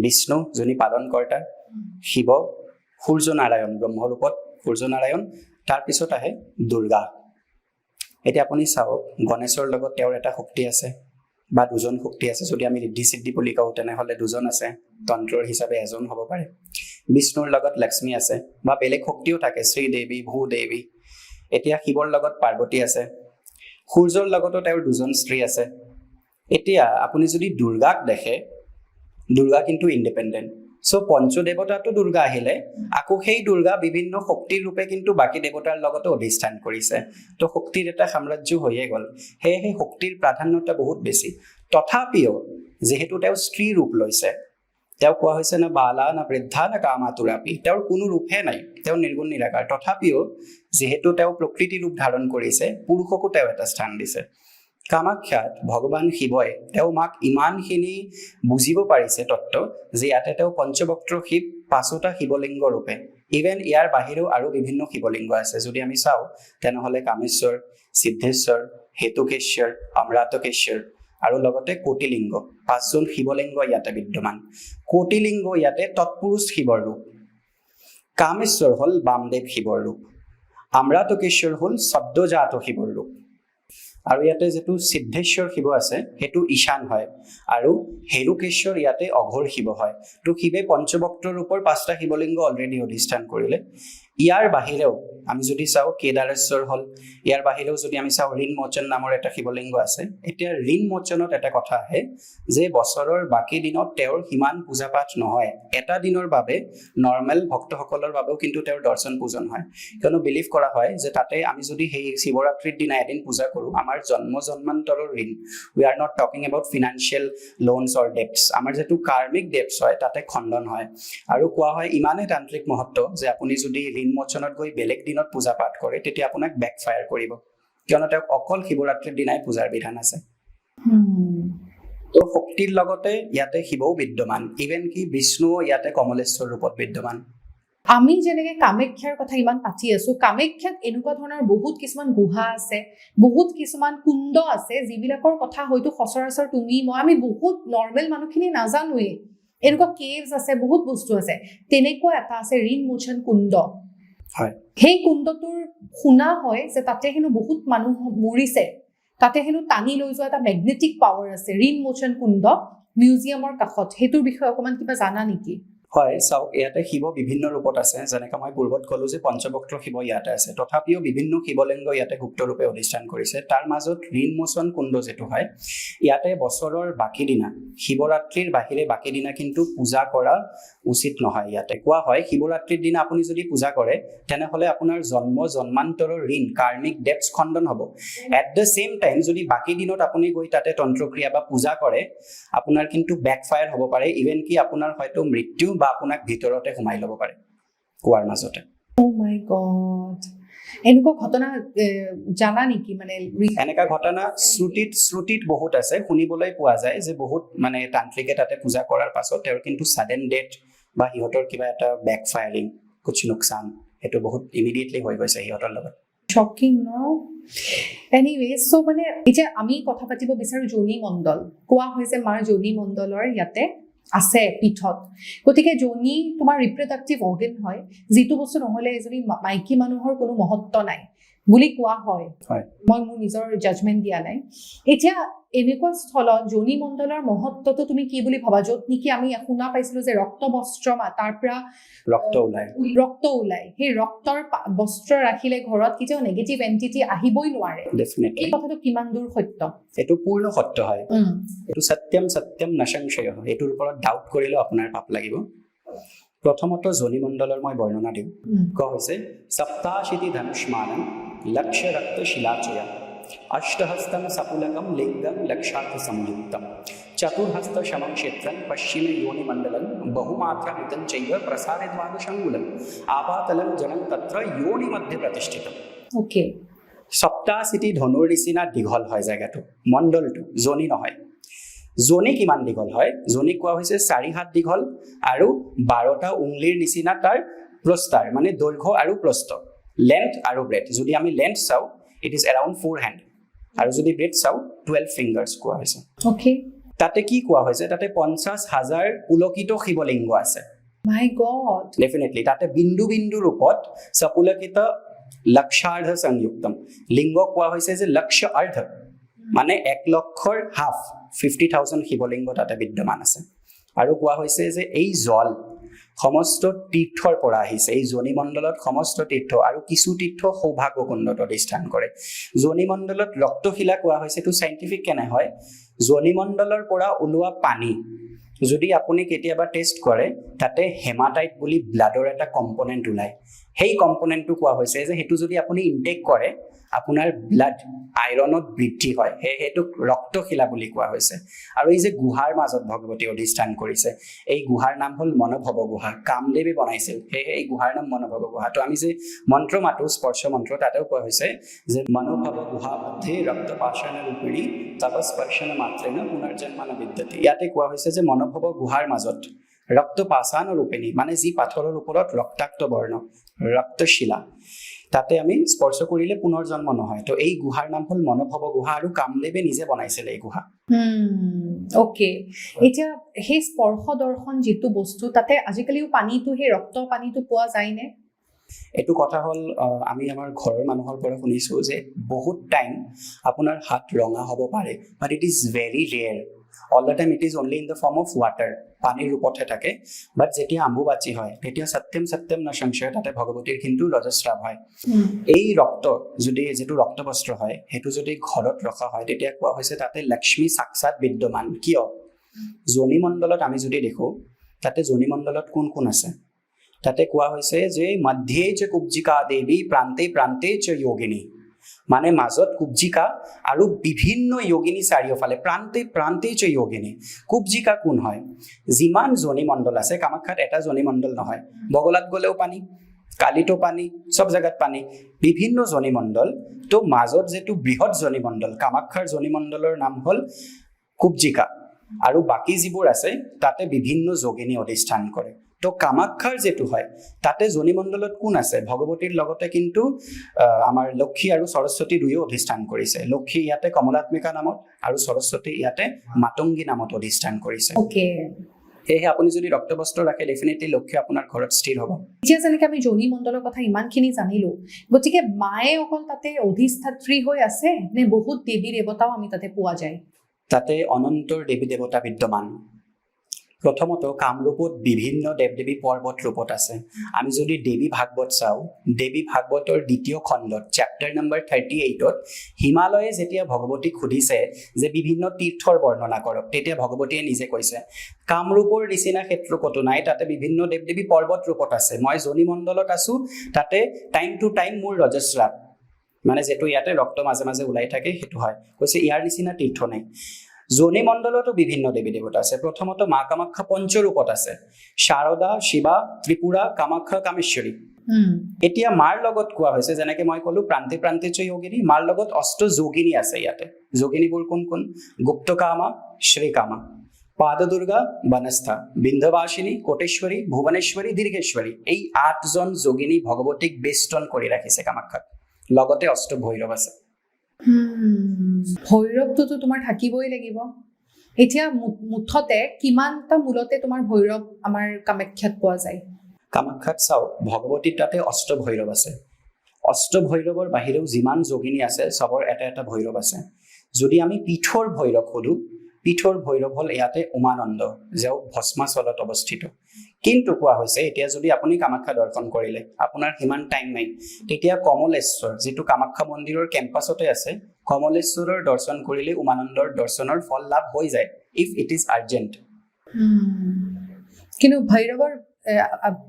বিষ্ণু যোনি পালন কৰ্তা, শিৱ, সূৰ্য নাৰায়ণ ব্ৰহ্মৰূপত সূৰ্য নাৰায়ণ, তাৰপিছত আহে দুৰ্গা। এতিয়া আপুনি চাওক, গণেশৰ লগত তেওঁৰ এটা শক্তি আছে বা দুজন শক্তি আছে। যদি আমি ঋদ্ধি সিদ্ধি বুলি কওঁ, তেনেহ'লে দুজন আছে, তন্ত্ৰৰ হিচাপে এজন হ'ব পাৰে। বিষ্ণুৰ লগত লক্ষ্মী আছে বা বেলেগ শক্তিও থাকে, শ্ৰীদেৱী, ভূদেৱী। এতিয়া শিৱৰ লগত পাৰ্বতী আছে, সূৰ্যৰ লগতো তেওঁৰ দুজন স্ত্ৰী আছে। এতিয়া আপুনি যদি দুৰ্গাক দেখে, দুৰ্গা কিন্তু ইণ্ডিপেণ্ডেণ্ট। সো পঞ্চদেৱতাটো দুৰ্গা আহিলে আকৌ সেই দুৰ্গা বিভিন্ন শক্তিৰ ৰূপে কিন্তু বাকী দেৱতাৰ লগতে অধিষ্ঠান কৰিছে তো শক্তিৰ এটা সাম্ৰাজ্য হৈয়ে গ'ল সেয়েহে শক্তিৰ প্ৰাধান্যতা বহুত বেছি তথাপিও যেহেতু তেওঁ স্ত্ৰী ৰূপ লৈছে তেওঁ কোৱা হৈছে না বালা না বৃদ্ধা না কামাতুৰাপি তেওঁৰ কোনো ৰূপহে নাই তেওঁ নিৰ্গুণ নিৰাকাৰ তথাপিও যেহেতু তেওঁ প্ৰকৃতি ৰূপ ধাৰণ কৰিছে পুৰুষকো তেওঁ এটা স্থান দিছে কামাখ্যাত ভগৱান শিৱই তেওঁ মাক ইমানখিনি বুজিব পাৰিছে তত্ত্ব যে ইয়াতে তেওঁ পঞ্চবক্ত্ৰ শিৱ 5টা শিৱলিংগ ৰূপে ইভেন ইয়াৰ বাহিৰেও আৰু বিভিন্ন শিৱলিংগ আছে যদি আমি চাওঁ তেনেহ'লে কামেশ্বৰ সিদ্ধেশ্বৰ হেতুকেশ্বৰ অমৃতকেশ্বৰ আৰু লগতে কোটিলিংগ 5জন শিৱলিংগ ইয়াতে বিদ্যমান কোটিলিংগ ইয়াতে তৎপুৰুষ শিৱৰ ৰূপ কামেশ্বৰ হ'ল বামদেৱ শিৱৰ ৰূপ অমৃতকেশ্বৰ হ'ল সদ্যজাত শিৱৰ ৰূপ আৰু ইয়াতে যেটো সিদ্ধেশ্বৰ শিৱ আছে হেতু ঈশান হয় আৰু হেৰুকেশ্বৰ ইয়াতে অঘোৰ শিৱ হয় তো শিৱে পঞ্চবক্ত্ৰ ৰূপৰ 5টা শিৱলিংগ অলৰেডি অধিষ্ঠান কৰিলে ইয়াৰ বাহিৰেও আমি যদি চাওঁ কেদাৰেশ্বৰ হল ইয়াৰ বাহিৰেও যদি আমি চাওঁ ঋণ মোচন নামৰ এটা শিৱলিংগ আছে এতিয়া ঋণ মোচনত এটা কথা আহে যে বছৰৰ বাকি দিনত তেওঁৰ হিমান পূজা পাঠ নহয় এটা দিনৰ বাবে নৰ্মেল ভক্তসকলৰ বাবেও কিন্তু তেওঁৰ দৰ্শন পূজন হয় কিয়নো বিলিভ কৰা হয় যে তাতে আমি যদি সেই শিৱৰাত্ৰিৰ দিনা এদিন পূজা কৰোঁ আমাৰ জন্ম জন্মান্তৰৰ ঋণ we are not talking about financial loans or debts আমাৰ যেটো কাৰ্মিক ডেপছ হয় তাতে খণ্ডন হয় আৰু কোৱা হয় ইমানে তান্ত্ৰিক মহত্ব যে আপুনি যদি ঋণ মোচনত গৈ বেলেগ দিনত পূজা পাঠ কৰে তেতিয়া আপোনাক বেকফায়াৰ কৰিব কিয়নো তেওঁক অকল শিৱৰাত্ৰিৰ দিনাই পূজাৰ বিধান আছে তো শক্তিৰ লগতে ইয়াতে শিৱও বিদ্যমান ইভেন কি বিষ্ণুও ইয়াতে কমলেশ্বৰ ৰূপত বিদ্যমান আমি যেনেকে কামাখ্যাৰ কথা ইমান পাতি আছো কামাখ্যাত এনেকুৱা ধৰণৰ বহুত কিছুমান গুহা আছে বহুত কিছুমান কুণ্ড আছে যিবিলাকৰ কথা হয়তো সচৰাচৰ তুমি মই আমি বহুত নৰ্মেল মানুহখিনি নাজানোৱে এনেকুৱা কেভছ আছে বহুত বস্তু আছে তেনেকুৱা এটা আছে ঋণ মোচন কুণ্ড হয় সেই কুণ্ডটোৰ শুনা হয় যে তাতে হেনো বহুত মানুহ মৰিছে তাতে হেনো টানি লৈ যোৱা এটা মেগনেটিক পাৱাৰ আছে ঋণ মোচন কুণ্ড মিউজিয়ামৰ কাষত হেতুৰ বিষয়ে অকমান কিবা জানা নেকি হয় চাওক ইয়াতে শিৱ বিভিন্ন ৰূপত আছে যেনেকৈ মই পূৰ্বত ক'লো যে পঞ্চবক্ত্ৰ শিৱ ইয়াতে আছে তথাপিও বিভিন্ন শিৱলিংগ ইয়াতে গুপ্ত ৰূপে অধিষ্ঠান কৰিছে তাৰ মাজত ঋণ মোচন কুণ্ড যেটো হয় ইয়াতে বছৰৰ বাকি দিনা শিৱৰাত্ৰিৰ বাহিৰে বাকি দিনা কিন্তু পূজা কৰা উচিত নহয় ইয়াতে কোৱা হয় শিৱৰাত্ৰিৰ দিনা আপুনি যদি পূজা কৰে তেনেহ'লে আপোনাৰ জন্ম জন্মান্তৰৰ ঋণ কাৰ্মিক ডেপছ খণ্ডন হ'ব এট দ্য সেম টাইম যদি বাকি দিনত আপুনি গৈ তাতে তন্ত্ৰক্ৰিয়া বা পূজা কৰে আপোনাৰ কিন্তু বেকফায়াৰ হ'ব পাৰে ইভেন কি আপোনাৰ হয়তো মৃত্যু বা আপোনাক ভিতৰতে সোমাই ল'ব পাৰে কোৱাৰ মাজতে ও মাই গড এনেকুৱা ঘটনা জানা নেকি মানে এনেকা ঘটনা শ্ৰুতিত বহুত আছে শুনিবলৈ পোৱা যায় যে বহুত মানে তান্ত্ৰিকে তাতে পূজা কৰাৰ পাছত তেওঁৰ কিন্তু সাডেন ডেথ বা সিহঁতৰ কিবা এটা বেকফায়াৰিং কুছ নুকচান সেইটো বহুত ইমিডিয়েটলি হৈ গৈছে সিহঁতৰ লগত শকিং ন এনিৱে সো মানে এতিয়া আমি কথা পাতিব বিচাৰো যোনি মণ্ডল কোৱা হৈছে মাৰ যোনি মণ্ডলৰ ইয়াতে আছে পীঠত গতিকে যোনি তোমাৰ ৰিপ্ৰডাক্টিভ অৰ্গেন হয় যিটো বস্তু নহলে এজনী মাইকী মানুহৰ কোনো মহত্ব নাই বুলি কোৱা হয় মই মোৰ নিজৰ জাজমেন্ট দিয়া নাই এতিয়া এনেকুৱা স্থলত যোনি মণ্ডলৰ মহত্বটো তুমি কি বুলি ভাবা য'ত নেকি আমি শুনা পাইছিলো যে ৰক্ত বস্ত্ৰ তাৰ পৰা ৰক্ত ওলাই সেই ৰক্তৰ বস্ত্ৰ ৰাখিলে ঘৰত কেতিয়াও নেগেটিভ এন্টিটি আহিবই নোৱাৰে এই কথাটো কিমান দূৰ সত্য এইটো পূৰ্ণ সত্য হয় এইটো সত্যম নসংশয় এইটোৰ ওপৰত ডাউট কৰিলেও আপোনাৰ পাপ লাগিব প্ৰথমত যোনি মণ্ডলৰ মই বৰ্ণনা দিম কোৱা হৈছে সপ্তাশিতি ধনুষ্মানম লক্ষ ৰক্ত শিলাচয়া अष्टहस्तं सपुलकं लिंगं लक्षार्थ संयुक्तं चतुर्हस्त शमं क्षेत्रं पश्चिमे योनिमण्डलं बहुमात्रामितं चैव प्रसारे द्वादशंगुलम् आपातलं जनं तत्र योनि मध्ये प्रतिष्ठितम् ओके सप्ताशिति धनुर निचिना दीघल হয় জায়গাটো মণ্ডলটো যোনি নহয় যোনি কিমান দীঘল হয় যোনি কোৱা হৈছে 4 হাত দীঘল আৰু 12টা উংলিৰ নিচিনা তাৰ প্ৰস্তাৰ মানে দৈৰ্ঘ্য আৰু প্ৰস্থ লেন্থ আৰু ব্ৰেথ যদি আমি লেন্থ চাওঁ it is around 4 hand আৰু যদি ব্ৰেথ চাও 12 fingers কোৱা হৈছে ওকে তাতে কি কোৱা হৈছে তাতে 50000 পুলকিত শিৱলিংগ আছে মাই গড ডেফিনেটলি তাতে বিন্দু বিন্দু ৰূপত সপুলকিত লক্ষাৰ্ধ সংযুক্তম লিংগ কোৱা হৈছে যে লক্ষ অৰ্ধ মানে 1 লক্ষৰ হাফ 50000 শিৱলিংগ তাতে বিদ্যমান আছে আৰু কোৱা হৈছে যে এই জল সমস্ত তীৰ্থৰ পৰা আহিছে এই যোনি মণ্ডলত সমস্ত তীৰ্থ আৰু কিছু তীৰ্থ সৌভাগ্য কুণ্ডত অধিষ্ঠান কৰে যোনি মণ্ডলত ৰক্তশিলা কোৱা হৈছে তো সাইন্টিফিক কেনে হয় যোনি মণ্ডলৰ পৰা ওলোৱা পানী যদি আপুনি কেতিয়াবা টেষ্ট কৰে তাতে হেমাটাইট বুলি ব্লাডৰ এটা কম্পনেণ্ট ওলায়, সেই কম্পনেণ্টটো কোৱা হৈছে যে সেইটো যদি আপুনি ইনটেক কৰে আপোনাৰ ব্লাড আইৰণত বৃদ্ধি হয়, সেইটোক ৰক্তশিলা বুলি কোৱা হৈছে। আৰু এই যে গুহাৰ মাজত ভগৱতী অধিষ্ঠান কৰিছে, এই গুহাৰ নাম হ'ল মনোভৱ গুহা, কামদেৱে বনাইছিল, সেয়েহে এই গুহাৰ নাম মনোভৱ গুহা। তো আমি যে মন্ত্ৰ মাতো স্পৰ্শ মন্ত্ৰ, তাতেও কোৱা হৈছে যে মনোভৱ গুহা মধ্যে ৰক্তপাষাণ ৰূপিণী তব স্পৰ্শন মাত্ৰেণ পুনৰ্জন্ম ন বিদ্যতে। ইয়াতে কোৱা হৈছে যে মনোভৱ গুহাৰ মাজত ৰক্তপাষাণ ৰূপিণী মানে যি পাথৰৰ ওপৰত ৰক্তাক্ত বৰ্ণ ৰক্তশিলা, তাতে আমি স্পৰ্শ কৰিলে পুনৰ জন্ম নহয়। তো এই গুহাৰ নাম হ'ল মনোভৱ গুহা আৰু কামদেৱে নিজে বনাইছিল এই গুহা। অ'কে, এতিয়া সেই স্পৰ্শ দৰ্শন যিটো বস্তু তাতে আজিকালিও পানীটো সেই ৰক্ত পানীটো পোৱা যায়নে? এইটো কথা হ'ল আমি আমাৰ ঘৰৰ মানুহৰ পৰা শুনিছোঁ যে বহুত টাইম আপোনাৰ হাত ৰঙা হ'ব পাৰে, but it is very rare. All the time it is only in the form of water, পানীৰ ৰূপতহে থাকে। বাট যেতিয়া আম্বুবাচী হয় তেতিয়া সত্যম ন সংশয়, তাতে ভগৱতীৰ কিন্তু ৰজস্ৰাৱ হয়। এই ৰক্ত যিটো ৰক্তবস্ত্ৰ হয় সেইটো যদি ঘৰত ৰখা হয় তেতিয়া কোৱা হৈছে তাতে লক্ষ্মী সাক্ষাৎ বিদ্যমান। কিয়? যোনিমণ্ডলত আমি যদি দেখোঁ তাতে যোনিমণ্ডলত কোন কোন আছে, তাতে কোৱা হৈছে যে মধ্যে চ কুব্জিকা দেৱী প্ৰান্তে প্ৰান্তে চ যোগিনী, মানে মাজত কুব্জিকা আৰু বিভিন্ন যোগিনী চাৰিওফালে, প্ৰান্তে প্ৰান্তে চ যোগিনী। কুব্জিকা কোন হয়? যিমান যোনিমণ্ডল আছে, কামাখ্যাত এটা যোনিমণ্ডল নহয়, বগলাত গ'লেও পানী, কালিতো পানী, চব জেগাত পানী, বিভিন্ন যোনিমণ্ডল। তো মাজত যিটো বৃহৎ যোনিমণ্ডল, কামাখ্যাৰ যোনিমণ্ডলৰ নাম হ'ল কুব্জিকা, আৰু বাকী যিবোৰ আছে তাতে বিভিন্ন যোগিনী অধিষ্ঠান কৰে। তো কামাখ্যাৰ যিটো হয় তাতে যোনিমণ্ডলত কোন আছে? ভগৱতীৰ লগতে কিন্তু আমাৰ লক্ষ্মী আৰু সৰস্বতী দুয়ো অধিষ্ঠান কৰিছে। লক্ষ্মী ইয়াতে কমলাত্মিকা নামত আৰু সৰস্বতী ইয়াতে মাতংগী নামত অধিষ্ঠান কৰিছে। সেয়েহে আপুনি যদি ৰক্তবস্ত্ৰ ৰাখে ডেফিনেটলি লক্ষ্মী আপোনাৰ ঘৰত স্থিৰ হ'ব। এতিয়া যেনেকৈ আমি যোনিমণ্ডলৰ কথা ইমানখিনি জানিলো, গতিকে মায়ে অকল তাতে অধিষ্ঠাত্ৰী হৈ আছে নে বহুত দেৱী দেৱতাও আমি তাতে পোৱা যায়? তাতে অনন্তৰ দেৱী দেৱতা বিদ্যমান। প্ৰথমত কামৰূপত বিভিন্ন দেৱ দেৱী পৰ্বত ৰূপত আছে। আমি যদি দেৱী ভাগৱত চাওঁ, দেৱী ভাগৱতৰ 2য় খণ্ডত চেপ্টাৰ নম্বৰ 38ত হিমালয়ে যেতিয়া ভগৱতীক সুধিছে যে বিভিন্ন তীৰ্থৰ বৰ্ণনা কৰক, তেতিয়া ভগৱতীয়ে নিজে কৈছে কামৰূপৰ নিচিনা ক্ষেত্ৰ ক'তো নাই, তাতে বিভিন্ন দেৱ দেৱী পৰ্বত ৰূপত আছে, মই যোনিমণ্ডলত আছোঁ, তাতে টাইম টু টাইম মোৰ ৰজস্ৰাৱ, মানে যিটো ইয়াতে ৰক্ত মাজে মাজে ওলাই থাকে সেইটো হয়। কৈছে ইয়াৰ নিচিনা তীৰ্থ নাই। যোনিমণ্ডলতো বিভিন্ন দেৱী দেৱতা আছে। প্ৰথমত মা কামাখ্যা পঞ্চৰূপত আছে, শাৰদা, শিৱা, ত্ৰিপুৰা, কামাখ্যা, কামেশ্বৰী। এতিয়া মাৰ লগত কোৱা হৈছে, যেনেকে মই ক'লো প্ৰান্তে প্ৰান্তে চ যোগিনী, মাৰ লগত অষ্ট যোগিনী আছে ইয়াতে। যোগিনীবোৰ কোন কোন? গুপ্তকামা, শ্ৰীকামা, পাদদুৰ্গা, বনস্থা, বিন্ধ্যবাসিনী, কোটেশ্বৰী, ভুৱনেশ্বৰী, দীৰ্ঘেশ্বৰী। এই 8জন যোগিনী ভগৱতীক বেষ্টন কৰি ৰাখিছে কামাখ্যাত। লগতে অষ্ট ভৈৰৱ আছে। ভৈৰৱটোতো তোমাৰ থাকিবই লাগিব। এতিয়া মুঠতে কিমানটা মূলতে তোমাৰ ভৈৰৱ আমাৰ কামাখ্যাত পোৱা যায়? কামাখ্যাত চাওক, ভগৱতীৰ তাতে অষ্ট ভৈৰৱ আছে। অষ্ট ভৈৰৱৰ বাহিৰেও যিমান যোগিনী আছে চবৰ এটা এটা ভৈৰৱ আছে। যদি আমি পীঠৰ ভৈৰৱ সোধো, পীঠৰ ভৈৰৱ হ'ল ইয়াতে উমানন্দ, যাও ভস্মাচলত অৱস্থিত। কিন্তু কোৱা হৈছে এতিয়া যদি আপুনি কামাখ্যা দৰ্শন কৰিলে, আপোনাৰ সিমান টাইম নাই, তেতিয়া কমলেশ্বৰ যিটো কামাখ্যা মন্দিৰৰ কেম্পাছতে আছে, কমলেশ্বৰৰ দৰ্শন কৰিলে উমানন্দৰ দৰ্শনৰ ফল লাভ হৈ যায়, ইফ ইট ইজ আৰ্জেণ্ট। কিন্তু ভৈৰৱৰ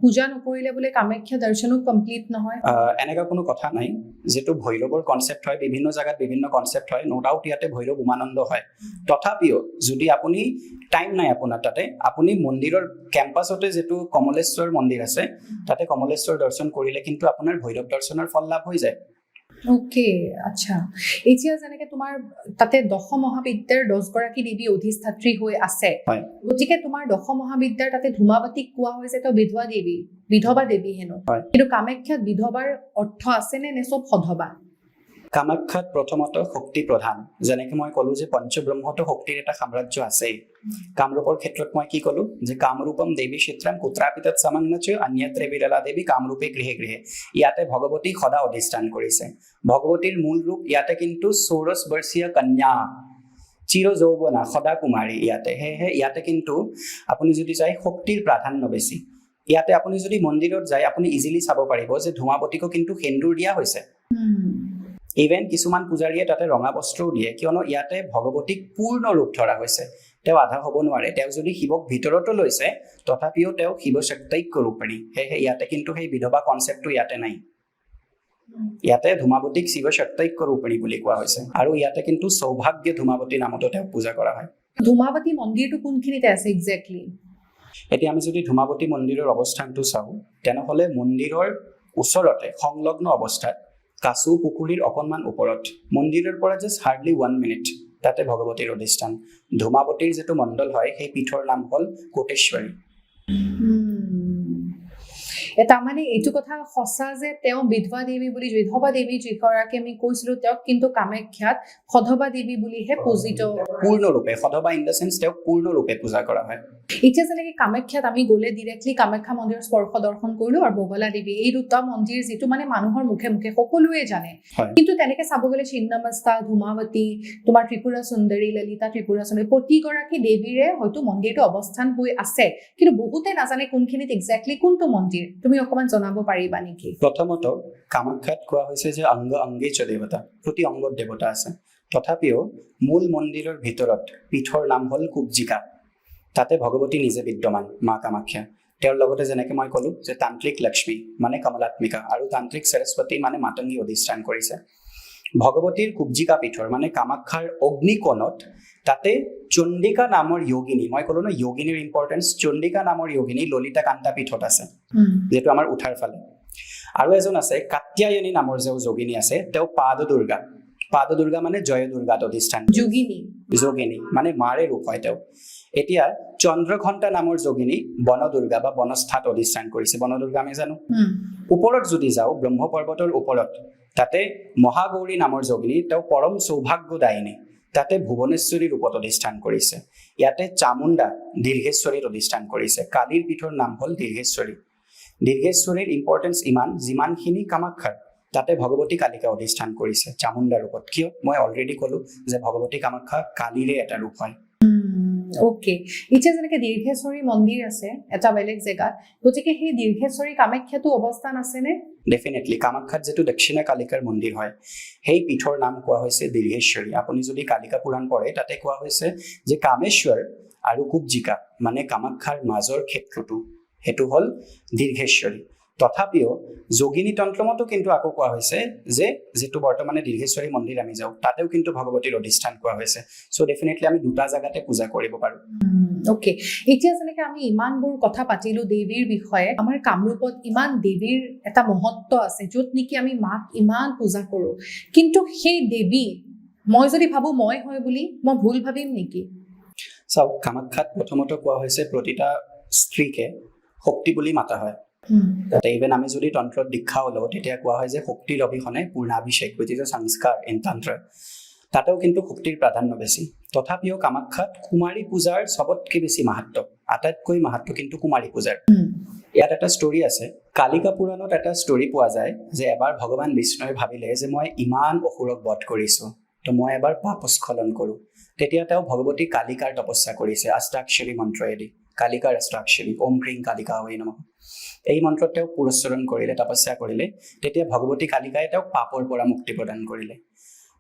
পূজা নকৰিলে বোলে কামাখ্যা দৰ্শনো কমপ্লিট নহয়? এনেকুৱা কোনো কথা নাই। যিটো ভৈৰৱৰ কনচেপ্ট হয়, বিভিন্ন জাগাত বিভিন্ন কনচেপ্ট হয়, নো ডাউট ইয়াতে ভৈৰৱ উমানন্দ হয়। তথাপিও যদি আপুনি টাইম নাই আপোনাৰ তাতে, আপুনি মন্দিৰৰ কেম্পাছতে যিটো কমলেশ্বৰ মন্দিৰ আছে তাতে কমলেশ্বৰ দৰ্শন কৰিলে কিন্তু আপোনাৰ ভৈৰৱ দৰ্শনৰ ফল লাভ হৈ যায়। ওকে, আচ্ছা। এতিয়া যেনেকে তোমাৰ তাতে 10 মহাবিদ্যাৰ 10 গৰাকী দেৱী অধিষ্ঠাত্ৰী হৈ আছে, গতিকে তোমাৰ 10 মহাবিদ্যাৰ তাতে ধূমাৱতীক কোৱা হৈছে তো বিধৱা দেৱী হেনো। কিন্তু কামাখ্যাত বিধৱাৰ অৰ্থ আছে নে চব সধৱা? কামাখ্যাত প্ৰথমত শক্তি প্ৰধান, যেনেকে মই ক'লো যে পঞ্চব্ৰহ্মতো শক্তিৰ এটা সাম্ৰাজ্য আছেই। কামৰূপৰ ক্ষেত্ৰত মই কি ক'লো যে কামৰূপম দেৱী চিত্ৰাম কুত্ৰাপি তৎ সমন্নচ অন্যত্ৰ বিৰলা দেৱী কামৰূপে গৃহে গৃহে। ইয়াতে ভগৱতী সদা অধিষ্ঠান কৰিছে। ভগৱতীৰ মূল ৰূপ ইয়াতে কিন্তু 16 বৰ্ষীয় কন্যা, চিৰ যৌৱনা, সদা কুমাৰী ইয়াতে। সেয়েহে ইয়াতে কিন্তু আপুনি যদি চাই শক্তিৰ প্ৰাধান্য বেছি। ইয়াতে আপুনি যদি মন্দিৰত যায় আপুনি ইজিলি চাব পাৰিব যে ধূমাৱতীকো কিন্তু সেন্দুৰ দিয়া হৈছে। ইভেন কিছুমান পূজাৰীয়ে তাতে ৰঙা বস্ত্ৰও দিয়ে, কিয়নো ইয়াতে ভগৱতীক পূৰ্ণ ৰূপ ধৰা হৈছে। তেওঁ আধা হ'ব নোৱাৰে। তেওঁ যদি শিৱক ভিতৰতো লৈছে তথাপিও তেওঁ শিৱ শক্তিক কৰিব পাৰি। সেয়েহে ইয়াতে কিন্তু সেই বিধৱা কনচেপ্টটো ইয়াতে নাই। ইয়াতে ধূমাৱতীক শিৱ শক্তিক কৰিব পাৰি বুলি কোৱা হৈছে। আৰু ইয়াতে কিন্তু সৌভাগ্য ধূমাৱতী নামতো তেওঁক পূজা কৰা হয়। ধূমাৱতী মন্দিৰটো কোনখিনিতে আছে একজেক্টলি? এতিয়া আমি যদি ধূমাৱতী মন্দিৰৰ অৱস্থানটো চাওঁ তেনেহ'লে মন্দিৰৰ ওচৰতে সংলগ্ন অৱস্থাত কাছু পুখুৰীৰ অকণমান ওপৰত মন্দিৰৰ পৰা জাষ্ট হাৰ্ডলি 1 মিনিট তাতে ভগৱতীৰ অধিষ্ঠান। ধূমাৱতীৰ যিটো মণ্ডল হয় সেই পীঠৰ নাম হ'ল কোটেশ্বৰী। তাৰমানে এইটো কথা সঁচা যে তেওঁ বিধৱা দেৱী বুলি, বিধৱা দেৱী যিগৰাকী আমি কৈছিলো তেওঁক কিন্তু কামাখ্যাত সধৱা দেৱী বুলিহে পূজিত। পূৰ্ণৰূপে সধৱা ইন দ্য চেন্স তেওঁক পূৰ্ণৰূপে পূজা কৰা হয়। এতিয়া যেনেকে কামাখ্যাত আমি গ'লে ডিৰেক্টলি কামাখ্যা মন্দিৰৰ স্পৰ্শ দৰ্শন কৰিলো আৰু বগলা দেৱী, এই দুটা মন্দিৰ যিটো মানে মানুহৰ মুখে মুখে সকলোৱে জানে। কিন্তু তেনেকে চাব গ'লে ছিন্নমস্তা, ধূমাৱতী, তোমাৰ ত্ৰিপুৰা সুন্দৰী, ললিতা ত্ৰিপুৰা সুন্দৰী, প্ৰতিগৰাকী দেৱীৰে হয়তো মন্দিৰটো অৱস্থান হৈ আছে, কিন্তু বহুতে নাজানে কোনখিনিত একজেক্টলি কোনটো মন্দিৰ। তুমি অকমান জনাব পাৰিবা নেকি? প্ৰথমত কামাখ্যাত কোৱা হৈছে যে অংগ অংগে চ দেৱতা, প্ৰতি অংগত দেৱতা আছে। তথাপিও মূল মন্দিৰৰ ভিতৰত পীঠৰ নাম হ'ল কুব্জিকা। তাতে ভগৱতী নিজে বিদ্যমান, মা কামাখ্যা। তেওঁৰ লগতে যেনেকে মই ক'লো যে তান্ত্ৰিক লক্ষ্মী মানে কমলাত্মিকা আৰু তান্ত্ৰিক সৰস্বতী মানে মাতংগী অধিষ্ঠান কৰিছে। ভগৱতীৰ কুব্জিকা পীঠৰ মানে কামাখ্যাৰ অগ্নিকোণত তাতে চণ্ডিকা নামৰ যোগিনী, মই ক'লো ন যোগিনীৰ ইম্পৰ্টেঞ্চ, চণ্ডিকা নামৰ যোগিনী ললিতা কান্তা পীঠত আছে, যিটো আমাৰ উঠাৰ ফালে। আৰু এজন আছে কাত্যায়নী নামৰ যে যোগিনী আছে, তেওঁ পাদ দুৰ্গা। পাদ দুৰ্গা মানে জয় দুৰ্গাত অধিষ্ঠান। যোগিনী মানে মাৰে ৰূপ হয় তেওঁ। এতিয়া চন্দ্ৰঘণ্টা নামৰ যোগিনী বন দুৰ্গা বা বনস্থাত অধিষ্ঠান কৰিছে। বন দুৰ্গা আমি জানো। ওপৰত যদি যাওঁ ব্ৰহ্ম পৰ্বতৰ ওপৰত তাতে মহাগৌৰী নামৰ যোগিনী, তেওঁ পৰম সৌভাগ্যদায়িনী, তাতে ভুৱনেশ্বৰী ৰূপত অধিষ্ঠান কৰিছে। ইয়াতে চামুণ্ডা দীৰ্ঘেশ্বৰীত অধিষ্ঠান কৰিছে। কালীৰ পীঠৰ নাম হ'ল দীৰ্ঘেশ্বৰী। দীৰ্ঘেশ্বৰীৰ ইম্পৰ্টেঞ্চ ইমান যিমানখিনি কামাখ্যাৰ, তাতে ভগৱতী কালিকা অধিষ্ঠান কৰিছে চামুণ্ডা ৰূপত। কিয়? মই অলৰেডি ক'লো যে ভগৱতী কামাখ্যা কালীৰে এটা ৰূপ হয়। ওকে, এতিয়া যেনেকে দীৰ্ঘেশ্বৰী মন্দিৰ আছে এটা বেলেগ জেগাত, গতিকে সেই দীৰ্ঘেশ্বৰী কামাখ্যাটো অৱস্থান আছেনে? ডেফিনেটলি। কামাখ্যাত যিটো দক্ষিণা কালিকাৰ মন্দিৰ হয় সেই পীঠৰ নাম কোৱা হৈছে দীৰ্ঘেশ্বৰী। আপুনি যদি কালিকা পুৰাণ পঢ়ে তাতে কোৱা হৈছে যে কামেশ্বৰ আৰু কুব্জিকা মানে কামাখ্যাৰ মাজৰ ক্ষেত্ৰটো, সেইটো হ'ল দীৰ্ঘেশ্বৰী। তথাপিও যোগিনী তন্ত্ৰমতো কিন্তু আকৌ কোৱা হৈছে যে যিটো বৰ্তমানে দীৰ্ঘেশ্বৰী মন্দিৰ আমি যাওঁ তাতেও কিন্তু ভগৱতীৰ অধিষ্ঠান কোৱা হৈছে। চ' ডেফিনেটলি আমি দুটা জাগাতে পূজা কৰিব পাৰোঁ। ওকে, এতিয়া যেনেকে আমি ইমানবোৰ কথা পাতিলো দেৱীৰ বিষয়ে, আমাৰ কামৰূপত ইমান দেৱীৰ এটা মহত্ব আছে য'ত নেকি আমি মাক ইমান পূজা কৰোঁ, কিন্তু সেই দেৱী মই যদি ভাবো মই হয় বুলি মই ভুল ভাবিম নেকি? চাওক, কামাখ্যাত প্ৰথমতে কোৱা হৈছে প্ৰতিটা স্ত্ৰীকে শক্তি বুলি মাতা হয়। তাতে ইভেন আমি যদি তন্ত্ৰত দীক্ষাও লওঁ তেতিয়া কোৱা হয় যে শক্তিৰ অবিহনে পূৰ্ণাভিষেক, which is a সংস্কাৰ in tantra। তাতেও কিন্তু শক্তিৰ প্ৰাধান্য বেছি। তথাপিও কামাখ্যাত কুমাৰী পূজাৰ চবতকে বেছি মাহাত্ম্য, আটাইতকৈ মাহাত্ম্য কিন্তু কুমাৰী পূজাৰ। ইয়াত এটা ষ্টৰী আছে। কালিকা পুৰাণত এটা ষ্টৰী পোৱা যায় যে এবাৰ ভগৱান বিষ্ণুৱে ভাবিলে যে মই ইমান অসুৰক বধ কৰিছো, তো মই এবাৰ পাপস্খলন কৰোঁ। তেতিয়া তেওঁ ভগৱতী কালিকাৰ তপস্যা কৰিছে অষ্টাক্ষৰী মন্ত্ৰয়েদি। কালিকাৰ অষ্টাক্ষৰী ওম ক্ৰীং কালিকা হৈ নমঃ, এই মন্ত্ৰত তেওঁক পুৰস্চৰণ কৰিলে, তপস্যা কৰিলে। তেতিয়া ভগৱতী কালিকাই তেওঁক পাপৰ পৰা মুক্তি প্ৰদান কৰিলে।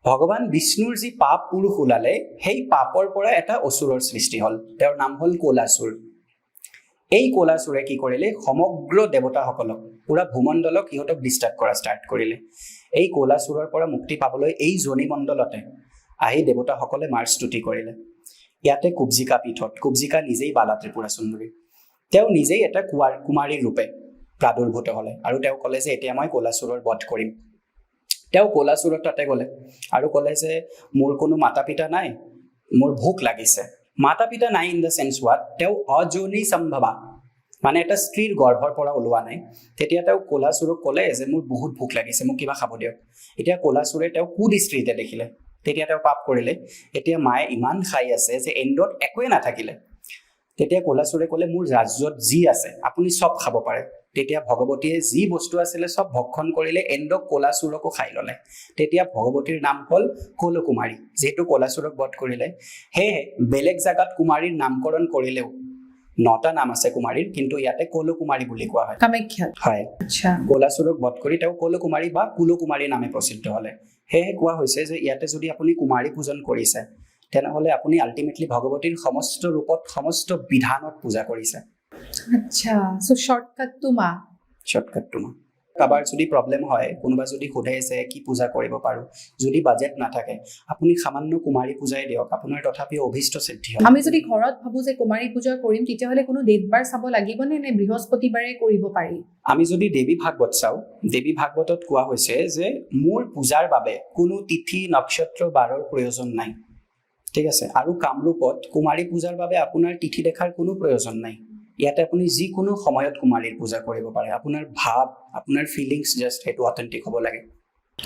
ভগৱান বিষ্ণুৰ যি পাপ পুৰুষ ওলালে সেই পাপৰ পৰা এটা অসুৰৰ সৃষ্টি হ'ল, তেওঁৰ নাম হ'ল কলাসুৰ। এই কলাসুৰে কি কৰিলে, সমগ্ৰ দেৱতাসকলক, পুৰা ভূমণ্ডলক সিহঁতক ডিষ্টাৰ্ব কৰা ষ্টাৰ্ট কৰিলে। এই কলাসুৰৰ পৰা মুক্তি পাবলৈ এই যোনি মণ্ডলতে আহি দেৱতাসকলে মাৰ স্তুতি কৰিলে। ইয়াতে কুব্জিকা পীঠত, কুব্জিকা নিজেই বালা ত্ৰিপুৰা সুন্দৰী, তেওঁ নিজেই এটা কুমাৰীৰ ৰূপে প্ৰাদুৰ্ভূত হ'লে আৰু তেওঁ ক'লে যে এতিয়া মই কলাসুৰৰ বধ কৰিম। তেওঁ কলাসুৰৰ তাতে গ'লে আৰু ক'লে যে মোৰ কোনো মাতা পিতা নাই, মোৰ ভোক লাগিছে। মাতা পিতা নাই ইন দ্য চেন্স হোৱাট, তেওঁ অযোনি সম্ভৱা মানে এটা স্ত্ৰীৰ গৰ্ভৰ পৰা ওলোৱা নাই। তেতিয়া তেওঁ কলাসুৰক ক'লে যে মোৰ বহুত ভোক লাগিছে, মোক কিবা খাব দিয়ক। এতিয়া কলাসুৰে তেওঁ কুদৃষ্টিতে দেখিলে, তেতিয়া তেওঁ পাপ কৰিলে। এতিয়া মায়ে ইমান খাই আছে যে এণ্ডত একোৱে নাথাকিলে। তেতিয়া কলাসুৰে ক'লে মোৰ ৰাজ্যত যি আছে আপুনি চব খাব পাৰে। তেতিয়া ভগৱতীয়ে যি বস্তু আছিলে চব ভক্ষণ কৰিলে, এণ্ডক কলাসুৰকো খাই ল'লে। তেতিয়া ভগৱতীৰ নাম হ'ল কলকুমাৰী, যিহেতু কলাসুৰক বধ কৰিলে। সেয়েহে বেলেগ জাগাত কুমাৰীৰ নামকৰণ কৰিলেও 9টা নাম আছে কুমাৰীৰ, কিন্তু ইয়াতে কলকুমাৰী বুলি কোৱা হয় কামাখ্যাত। হয়, আচ্ছা। কলাসুৰক বধ কৰি তেওঁ কলকুমাৰী বা কুলকুমাৰী নামে প্ৰসিদ্ধ হ'লে। সেয়েহে কোৱা হৈছে যে ইয়াতে যদি আপুনি কুমাৰী পূজন কৰিছে তেনেহ'লে আপুনি আল্টিমেটলি ভগৱতীৰ সমস্ত ৰূপত সমস্ত বিধানত পূজা কৰিছে। আচ্ছা, সো শৰ্টকাটটো মা। শৰ্টকাটটো মা। কাৰোবাৰ যদি প্ৰব্লেম হয়, কোনোবা যদি সোধে যে কি পূজা কৰিব পাৰোঁ, যদি বাজেট নাথাকে আপুনি সামান্য কুমাৰী পূজাই দিয়ক, আপোনাৰ তথাপিও অভীষ্ট সিদ্ধি হয়। আমি যদি ঘৰত ভাবো যে কুমাৰী পূজা কৰিম, তেতিয়াহ'লে কোনো ডেটবাৰ চাব লাগিবনে, নে বৃহস্পতিবাৰে কৰিব পাৰি? আমি যদি দেৱী ভাগৱত চাওঁ, দেৱী ভাগৱতত কোৱা হৈছে যে মোৰ পূজাৰ বাবে কোনো তিথি নক্ষত্ৰ বাৰৰ প্ৰয়োজন নাই, ঠিক আছে। আৰু কামৰূপত কুমাৰী পূজাৰ বাবে আপোনাৰ তিথি দেখাৰ কোনো প্ৰয়োজন নাই। ইয়াতে আপুনি যিকোনো সময়ত কুমাৰীৰ পূজা কৰিব পাৰে। আপোনাৰ ভাৱ, আপোনাৰ ফিলিংছ জাষ্ট সেইটো অথেণ্টিক হ'ব লাগে।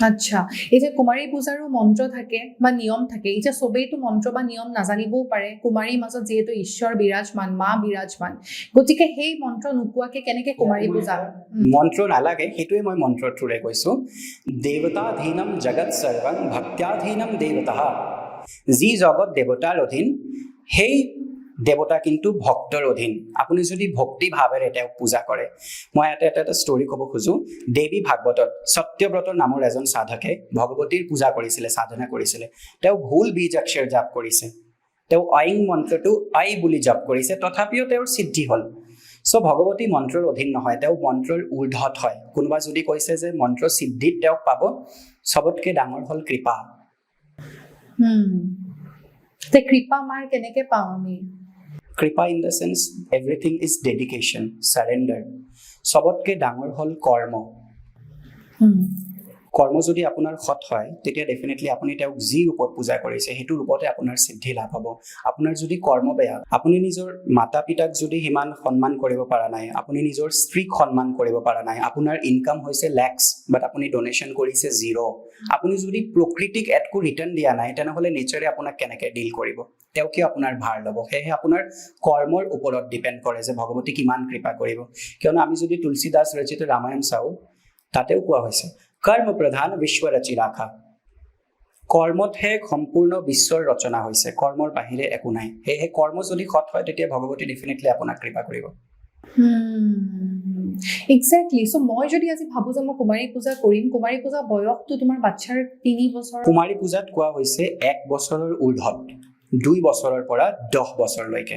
আচ্ছা, এই যে কুমাৰী পূজাৰো মন্ত্ৰ থাকে বা নিয়ম থাকে, এতিয়া চবেইতো মন্ত্ৰ বা নিয়ম নাজানিবও পাৰে। কুমাৰীৰ মাজত যিহেতু ঈশ্বৰ বিৰাজমান, মা বিৰাজমান, গতিকে সেই মন্ত্ৰ নোপোৱাকে কেনেকে কুমাৰী পূজা? মন্ত্ৰ নালাগে, সেইটোৱে মই মন্ত্ৰৰ থ্ৰুৰে কৈছো। দেৱতাধীনম জগৎ সৰ্বং ভক্ত্যাধীনম দেৱতা। যি জগত দেৱতাৰ অধীন, সেই দেৱতা কিন্তু ভক্তৰ অধীন। আপুনি যদি ভক্তি ভাৱেৰে তেওঁক পূজা কৰে, মই এটা ষ্টৰি ক'ব খোজো। দেৱী ভাগৱতত সত্যব্ৰত নামৰ এজন সাধকে ভগৱতীৰ পূজা কৰিছিলে, সাধনা কৰিছিলে। তেওঁ ভুল বীজ অক্ষৰ জাপ কৰিছে, তেওঁ ঐং মন্ত্ৰটো আই বুলি জাপ কৰিছে, তথাপিও তেওঁৰ সিদ্ধি হ'ল। চ' ভগৱতী মন্ত্ৰৰ অধীন নহয়, তেওঁ মন্ত্ৰৰ ঊৰ্ধত হয়। কোনোবা যদি কৈছে যে মন্ত্ৰ সিদ্ধিত তেওঁক পাব, চবতকে ডাঙৰ হ'ল কৃপা। কৃপা মাৰ কেনেকে পাওঁ আমি? কৃপা in the sense everything is dedication, surrender. চবতকে ডাঙৰ হ'ল কৰ্ম। কৰ্ম যদি আপোনাৰ সৎ হয়, তেতিয়া ডেফিনেটলি আপুনি তেওঁক যি ৰূপত পূজা কৰিছে সেইটো ৰূপতে আপোনাৰ সিদ্ধি লাভ হ'ব। আপোনাৰ যদি কৰ্ম বেয়া, আপুনি নিজৰ মাতা পিতাক যদি সিমান সন্মান কৰিব পৰা নাই, আপুনি নিজৰ স্ত্ৰীক সন্মান কৰিব পৰা নাই, আপোনাৰ ইনকাম হৈছে লেক্স বাট আপুনি ডনেশ্যন কৰিছে 0, আপুনি যদি প্ৰকৃতিক একো ৰিটাৰ্ণ দিয়া নাই, তেনেহ'লে নেচাৰে আপোনাক কেনেকৈ ডিল কৰিব, তেওঁ কিয় আপোনাৰ ভাৰ ল'ব? সেয়েহে আপোনাৰ কৰ্মৰ ওপৰত ডিপেণ্ড কৰে যে ভগৱতী কিমান কৃপা কৰিব। কিয়নো আমি যদি তুলসীদাস ৰচিত ৰামায়ণ চাওঁ, তাতেও কোৱা হৈছে কৰ্ম প্ৰধান বিশ্ব ৰচি ৰাখা। কৰ্মতহে সম্পূৰ্ণ বিশ্বৰ ৰচনা হৈছে, কৰ্মৰ বাহিৰে একো নাই। সেয়েহে কৰ্ম যদি সৎ হয়, তেতিয়া ভগৱতী ডেফিনেটলি আপোনাক কৃপা কৰিব। এক্সেক্টলি। চ' মই যদি আজি ভাবো যে মই কুমাৰী পূজা কৰিম, কুমাৰী পূজা বয়সটো তোমাৰ বাচ্ছাৰ 3 বছৰ। কুমাৰী পূজাত কোৱা হৈছে 1 বছৰৰ ঊৰ্ধত, 2 বছৰৰ পৰা 10 বছৰলৈকে।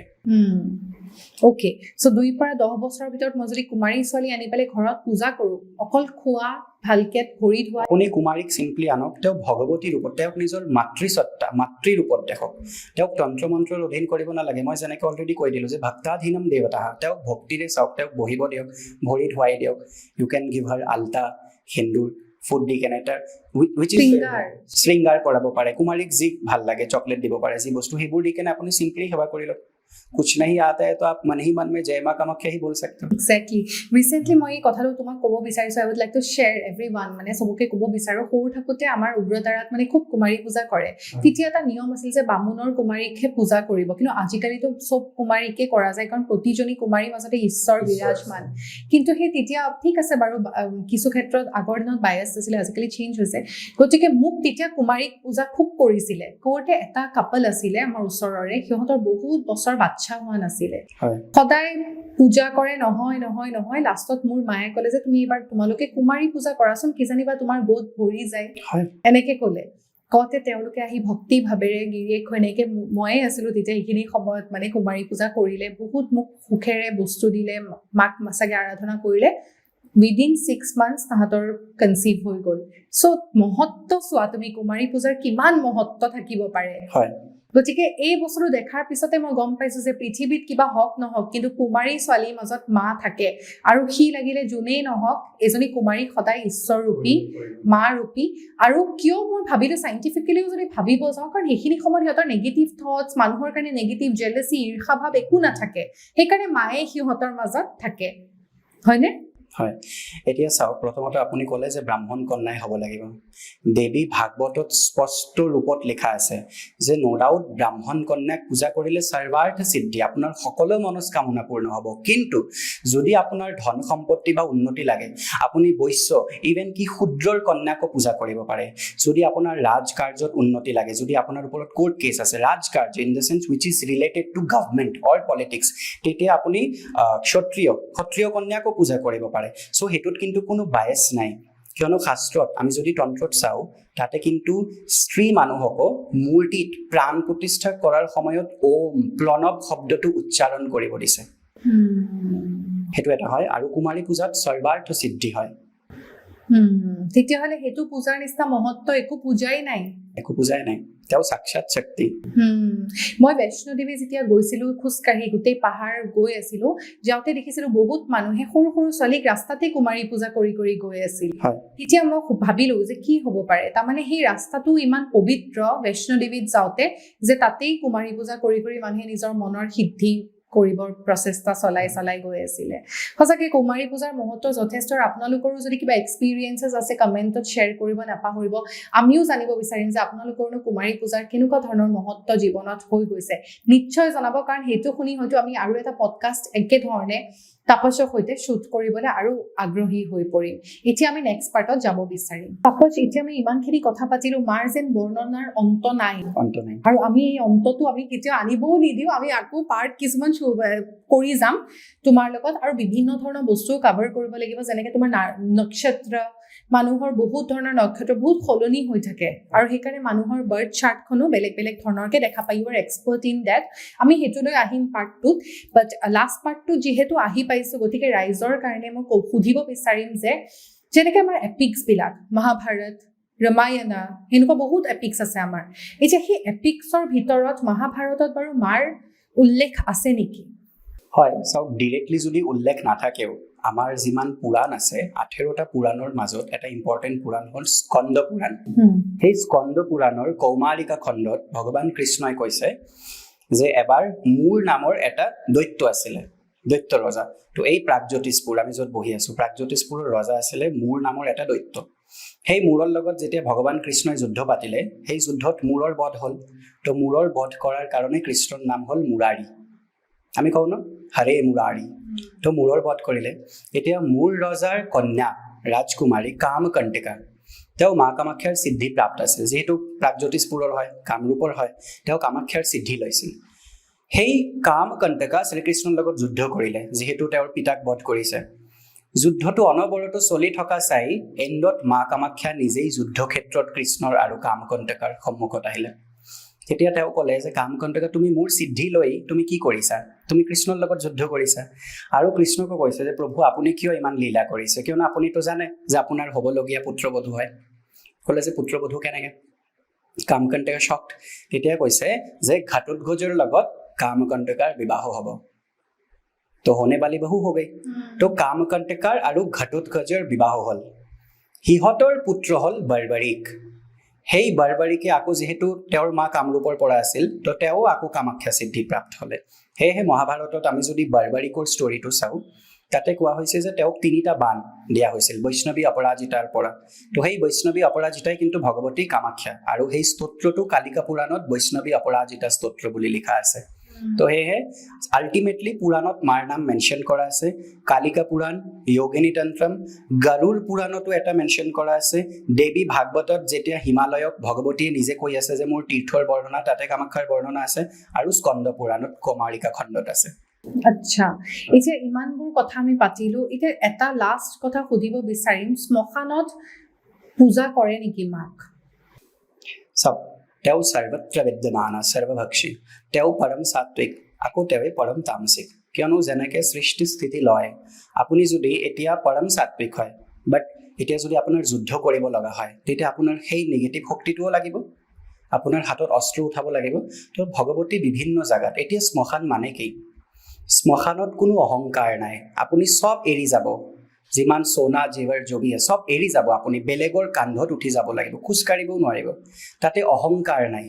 অ'কে, চ' 2 পৰা 10 বছৰৰ ভিতৰত মই যদি কুমাৰী ছোৱালী আনি পেলাই ঘৰত পূজা কৰো, অকল খোৱা, ভালকে ভৰি ধোৱা। আপুনি কুমাৰীক চিম্পলি আনক, তেওঁ ভগৱতী ৰূপত, তেওঁক নিজৰ মাতৃসত্তা, মাতৃ ৰূপত দেখক। তেওঁক তন্ত্ৰ মন্ত্ৰৰ অধীন কৰিব নালাগে। মই যেনেকৈ অলৰেডি কৈ দিলোঁ যে ভক্তাধীনম দেৱতা, তেওঁক ভক্তিৰে চাওক, তেওঁক বহিব দিয়ক, ভৰি ধুৱাই দিয়ক। ইউ কেন গিভ হাৰ আলতা, সেন্দুৰ, ফুড দি কেনে তাৰ শৃংগাৰ কৰাব পাৰে। কুমাৰীক যি ভাল লাগে, চকলেট দিব পাৰে, যি বস্তু সেইবোৰ দি কেনে আপুনি চিম্পলি সেৱা কৰি লওক। कुछ नहीं आता है तो आप मन ही मन में जय मां कामाख्या ही बोल सकते हो। Exactly. Recently মই এই কথাটো তোমাক ক'ব বিচাৰিছো, I would like to share everyone, মানে সবকে ক'ব বিচাৰো। সৰু থাকোতে আমাৰ উগ্ৰতাৰাত মানে খুব কুমাৰী পূজা কৰে। তেতিয়া এটা নিয়ম আছিল যে বামুণৰ কুমাৰীকহে পূজা কৰিব, কিন্তু আজিকালিতো সব কুমাৰীকে কৰা যায়, কাৰণ প্ৰতিজনী কুমাৰীৰ মাজতে ঈশ্বৰ বিৰাজমান। কিন্তু সেই তেতিয়া ঠিক আছে বাৰু, কিছু ক্ষেত্ৰত আগৰ দিনত বায়াস আছিলে, আজিকালি চেঞ্জ হৈছে। গতিকে মোক তেতিয়া কুমাৰীক পূজা খুব কৰিছিলে। কোৰ্টে এটা কাপল আছিলে আমাৰ ওচৰৰে, সিহঁতৰ বহুত বছৰ বাচ্চা হোৱা নাছিলে। সদায় পূজা কৰে, নহয় নহয় নহয়, লাষ্টত মোৰ মায়ে ক'লে যে তুমি এবাৰ তোমালোকে কুমাৰী পূজা কৰাচোন, কি জানিবা তোমাৰ গোট ভৰি যায়, এনেকে ক'লে। কওঁতে তেওঁলোকে আহি ভক্তি ভাৱেৰে গিৰিয়েক এনেকে, ময়ে আছিলো তেতিয়া এইখিনি সময়ত, মানে কুমাৰী পূজা কৰিলে, বহুত মোক সুখেৰে বস্তু দিলে, মাক চাগে আৰাধনা কৰিলে। উইদিন 6 months তাহাঁতৰ কনচিভ হৈ গ'ল। চ' মহত্ব চোৱা তুমি, কুমাৰী পূজাৰ কিমান মহত্ব থাকিব পাৰে। গতিকে এই বস্তুটো দেখাৰ পিছতে মই গম পাইছো যে পৃথিৱীত কিবা হওক নহওক, কিন্তু কুমাৰী ছোৱালীৰ মাজত মা থাকে, আৰু সি লাগিলে যোনেই নহওক, এজনী কুমাৰী সদায় ঈশ্বৰ ৰূপী, মা ৰূপী। আৰু কিয় মই ভাবিলো চাইণ্টিফিকেলিও যদি ভাবিব যাওঁ, কাৰণ সেইখিনি সময়ত সিহঁতৰ নেগেটিভ থটছ, মানুহৰ কাৰণে নেগেটিভ জেলাচি, ঈৰ্ষা ভাৱ একো নাথাকে, সেইকাৰণে মায়ে সিহঁতৰ মাজত থাকে, হয়নে? হয়। এতিয়া চাওক, প্ৰথমতে আপুনি ক'লে যে ব্ৰাহ্মণ কন্যাই হ'ব লাগিব। দেৱী ভাগৱতত স্পষ্ট ৰূপত লিখা আছে যে ন' ডাউট ব্ৰাহ্মণ কন্যাক পূজা কৰিলে সৰ্বাৰ্থ সিদ্ধি, আপোনাৰ সকলো মনস্কামনা পূৰ্ণ হ'ব। কিন্তু যদি আপোনাৰ ধন সম্পত্তি বা উন্নতি লাগে, আপুনি বৈশ্য, ইভেন কি শূদ্ৰৰ কন্যাকো পূজা কৰিব পাৰে। যদি আপোনাৰ ৰাজকাৰ্যত উন্নতি লাগে, যদি আপোনাৰ ওপৰত কোৰ্ট কেছ আছে, ৰাজকাৰ্য in the sense which is related to government or politics, তেতিয়া আপুনি ক্ষত্ৰিয় কন্যাকো পূজা কৰিব পাৰে। চ' সেইটোত কিন্তু কোনো বায়াছ নাই। কিয়নো শাস্ত্ৰত আমি যদি তন্ত্ৰত চাওঁ তাতে কিন্তু স্ত্ৰী মানুহকো মূৰ্তিত প্ৰাণ প্ৰতিষ্ঠা কৰাৰ সময়ত ওম প্ৰণৱ শব্দটো উচ্চাৰণ কৰিব দিছে। সেইটো এটা হয়। আৰু কুমাৰী পূজাত সৰ্বাৰ্থ সিদ্ধি হয়। তেতিয়াহ'লে সেইটো পূজাৰ নিচিনা মহত্ব একো পূজাই নাই। একো পূজাই নাই, তেওঁ সাক্ষাৎ শক্তি। মই বৈষ্ণোদেৱী যেতিয়া গৈছিলো খোজকাঢ়ি গোটেই পাহাৰ গৈ আছিলো, যাওঁতে দেখিছিলো বহুত মানুহে সৰু সৰু ছোৱালীক ৰাস্তাতে কুমাৰী পূজা কৰি কৰি গৈ আছিল। তেতিয়া মই ভাবিলো যে কি হ'ব পাৰে, তাৰমানে সেই ৰাস্তাটো ইমান পবিত্ৰ বৈষ্ণোদেৱীত যাওঁতে যে তাতেই কুমাৰী পূজা কৰি কৰি মানুহে নিজৰ মনৰ সিদ্ধি কৰিবৰ প্ৰচেষ্টা চলাই গৈ আছিলে। সঁচাকৈ কুমাৰী পূজাৰ মহত্ব যথেষ্ট। আপোনালোকৰো যদি কিবা এক্সপিৰিয়েঞ্চেছ আছে কমেণ্টত শ্বেয়াৰ কৰিব নাপাহৰিব। আমিও জানিব বিচাৰিম যে আপোনালোকৰনো কুমাৰী পূজাৰ কেনেকুৱা ধৰণৰ মহত্ব জীৱনত হৈ গৈছে, নিশ্চয় জনাব, কাৰণ সেইটো শুনি হয়তো আমি আৰু এটা পডকাষ্ট একেধৰণে তাপসৰ সৈতে শ্বুট কৰিবলৈ আৰু আগ্ৰহী হৈ পৰিম। এতিয়া আমি নেক্সট পাৰ্টত যাব বিচাৰিম। তাপস, এতিয়া আমি ইমানখিনি কথা পাতিলো, মাৰ যেন বৰ্ণনাৰ অন্ত নাই, আৰু আমি এই অন্তটো আমি কেতিয়াও আনিবও নিদিওঁ। আমি আকৌ পাৰ্ট কিছুমান কৰি যাম তোমাৰ লগত, আৰু বিভিন্ন ধৰণৰ বস্তুও কাভাৰ কৰিব লাগিব, যেনেকে তোমাৰ নক্ষত্ৰ, মানুহৰ বহুত ধৰণৰ নক্ষত্ৰ বহুত সলনি হৈ থাকে, আৰু সেইকাৰণে মানুহৰ বাৰ্থ চাৰ্টখনো বেলেগ বেলেগ ধৰণৰকে দেখা পায়। You are expert in that. আমি সেইটোলৈ আহিম পাৰ্টটোত, বাট লাষ্ট পাৰ্টটো যিহেতু আহি পাইছো, গতিকে ৰাইজৰ কাৰণে মই সুধিব বিচাৰিম যে যেনেকে আমাৰ এপিক্স বিলাক মহাভাৰত, ৰামায়ণা, সেনেকুৱা বহুত এপিক্স আছে আমাৰ। এতিয়া সেই এপিক্সৰ ভিতৰত মহাভাৰতত বাৰু মাৰ উল্লেখ আছে নেকি? হয়, চাওক, ডিৰেক্টলি যদি উল্লেখ নাথাকেও আমাৰ যিমান পুৰাণ আছে 18টা পুৰাণৰ মাজত এটা ইম্পৰ্টেণ্ট পুৰাণ হ'ল স্কন্দ পুৰাণ। সেই স্কন্দ পুৰাণৰ কৌমাৰিকা খণ্ডত ভগৱান কৃষ্ণই কৈছে যে এবাৰ মূৰ নামৰ এটা দৈত্য আছিলে, দৈত্য ৰজা। তো এই প্ৰাগজ্যোতিষপুৰ, আমি য'ত বহি আছো, প্ৰাগজ্যোতিষপুৰৰ ৰজা আছিলে মূৰ নামৰ এটা দৈত্য। সেই মূৰৰ লগত যেতিয়া ভগৱান কৃষ্ণই যুদ্ধ পাতিলে, সেই যুদ্ধত মূৰৰ বধ হ'ল। তো মূৰৰ বধ কৰাৰ কাৰণে কৃষ্ণৰ নাম হ'ল মুৰাৰী। আমি কওঁ ন, হৰে মুৰাৰী। তো মূৰৰ বধ কৰিলে। এতিয়া মূৰ ৰজাৰ কন্যা ৰাজকুমাৰী কামকণ্টিকা, তেওঁ মা কামাখ্যাৰ সিদ্ধি প্ৰাপ্ত আছিল। যিহেতু প্ৰাগজ্যোতিষপুৰৰ হয়, কামৰূপৰ হয়, তেওঁ কামাখ্যাৰ সিদ্ধি লৈছিল। সেই কামকণ্টিকা শ্ৰীকৃষ্ণৰ লগত যুদ্ধ কৰিলে, যিহেতু তেওঁৰ পিতাক বধ কৰিছে। যুদ্ধটো অনবৰত চলি থকা চাই এণ্ডত মা কামাখ্যা নিজেই যুদ্ধক্ষেত্ৰত কৃষ্ণৰ আৰু কামকণ্টিকাৰ সন্মুখত আহিলে। তেতিয়া তেওঁ ক'লে যে কামকণ্টিকা, তুমি মোৰ সিদ্ধি লৈ তুমি কি কৰিছা? তুমি কৃষ্ণৰ লগত যুদ্ধ কৰিছা। আৰু কৃষ্ণকো কৈছে যে প্ৰভু, আপুনি কিয় ইমান লীলা কৰিছে? কিয়নো আপুনিতো জানে যে আপোনাৰ হ'বলগীয়া পুত্ৰবধূ হয়। ক'লে যে পুত্ৰবধূ কেনেকে? কামকণ্টিকা শক্ত। তেতিয়া কৈছে যে ঘটোৎকচৰ লগত কামকণ্টিকাৰ বিবাহ হ'ব। তো হোনে বালি বহু হৈ গৈ। তো কামকণ্টিকাৰ আৰু ঘটোৎকচৰ বিবাহ হ'ল। সিহঁতৰ পুত্ৰ হ'ল বৰ্বৰিক। সেই বৰ্বৰিকে আকৌ যিহেতু তেওঁৰ মা কামৰূপৰ পৰা আছিল, তো তেওঁ আকৌ কামাখ্যা সিদ্ধি প্ৰাপ্ত হ'লে। সেয়েহে মহাভাৰতত আমি যদি বৰ্বৰিকৰ ষ্টৰিটো চাওঁ, তাতে কোৱা হৈছে যে তেওঁক 3টা বাণ দিয়া হৈছিল বৈষ্ণৱী অপৰাজিতাৰ পৰা। তো সেই বৈষ্ণৱী অপৰাজিতাই কিন্তু ভগৱতী কামাখ্যা, আৰু সেই স্তোত্ৰটো কালিকা পুৰাণত বৈষ্ণৱী অপৰাজিতা স্তোত্ৰ বুলি লিখা আছে। তো সেয়েহে আল্টিমেটলি পুৰাণত মাৰ নাম মেনশ্যন কৰা আছে। কালিকা পুৰাণ, যোগিনী তন্ত্ৰম, গৰুড় পুৰাণতো এটা মেনশ্যন কৰা আছে। দেৱী ভাগৱতত যেতিয়া হিমালয়ক ভগৱতীয়ে নিজে কৈ আছে যে মোৰ তীৰ্থৰ বৰ্ণনা, তাতে কামাখ্যাৰ বৰ্ণনা আছে। আৰু স্কন্দ পুৰাণত কৌমাৰিকা খণ্ডত আছে। আচ্ছা, এতিয়া ইমানবোৰ কথা আমি পাতিলো। এতিয়া এটা লাষ্ট কথা সুধিব বিচাৰিম, শ্মশানত পূজা কৰে নেকি মাক? চাওক, তেওঁ সৰ্বত্ৰ বিদ্যমান, সৰ্বভক্ষী। তেওঁ পৰম সাত্বিক, আকৌ তেওঁৱে পৰম তামসিক। কিয়নো যেনেকৈ সৃষ্টি স্থিতি লয়, আপুনি যদি এতিয়া পৰম সাত্বিক হয়, বাট এতিয়া যদি আপোনাৰ যুদ্ধ কৰিব লগা হয়, তেতিয়া আপোনাৰ সেই নিগেটিভ শক্তিটোও লাগিব, আপোনাৰ হাতত অস্ত্ৰ উঠাব লাগিব। তো ভগৱতী বিভিন্ন জাগাত, এতিয়া শ্মশান মানে কি? শ্মশানত কোনো অহংকাৰ নাই। আপুনি সব এৰি যাব, যিমান সোনা জেৱাৰ জবিয়ে সব এৰি যাব। আপুনি বেলেগৰ কান্ধত উঠি যাব লাগিব, খোজকাঢ়িবও নোৱাৰিব। তাতে অহংকাৰ নাই।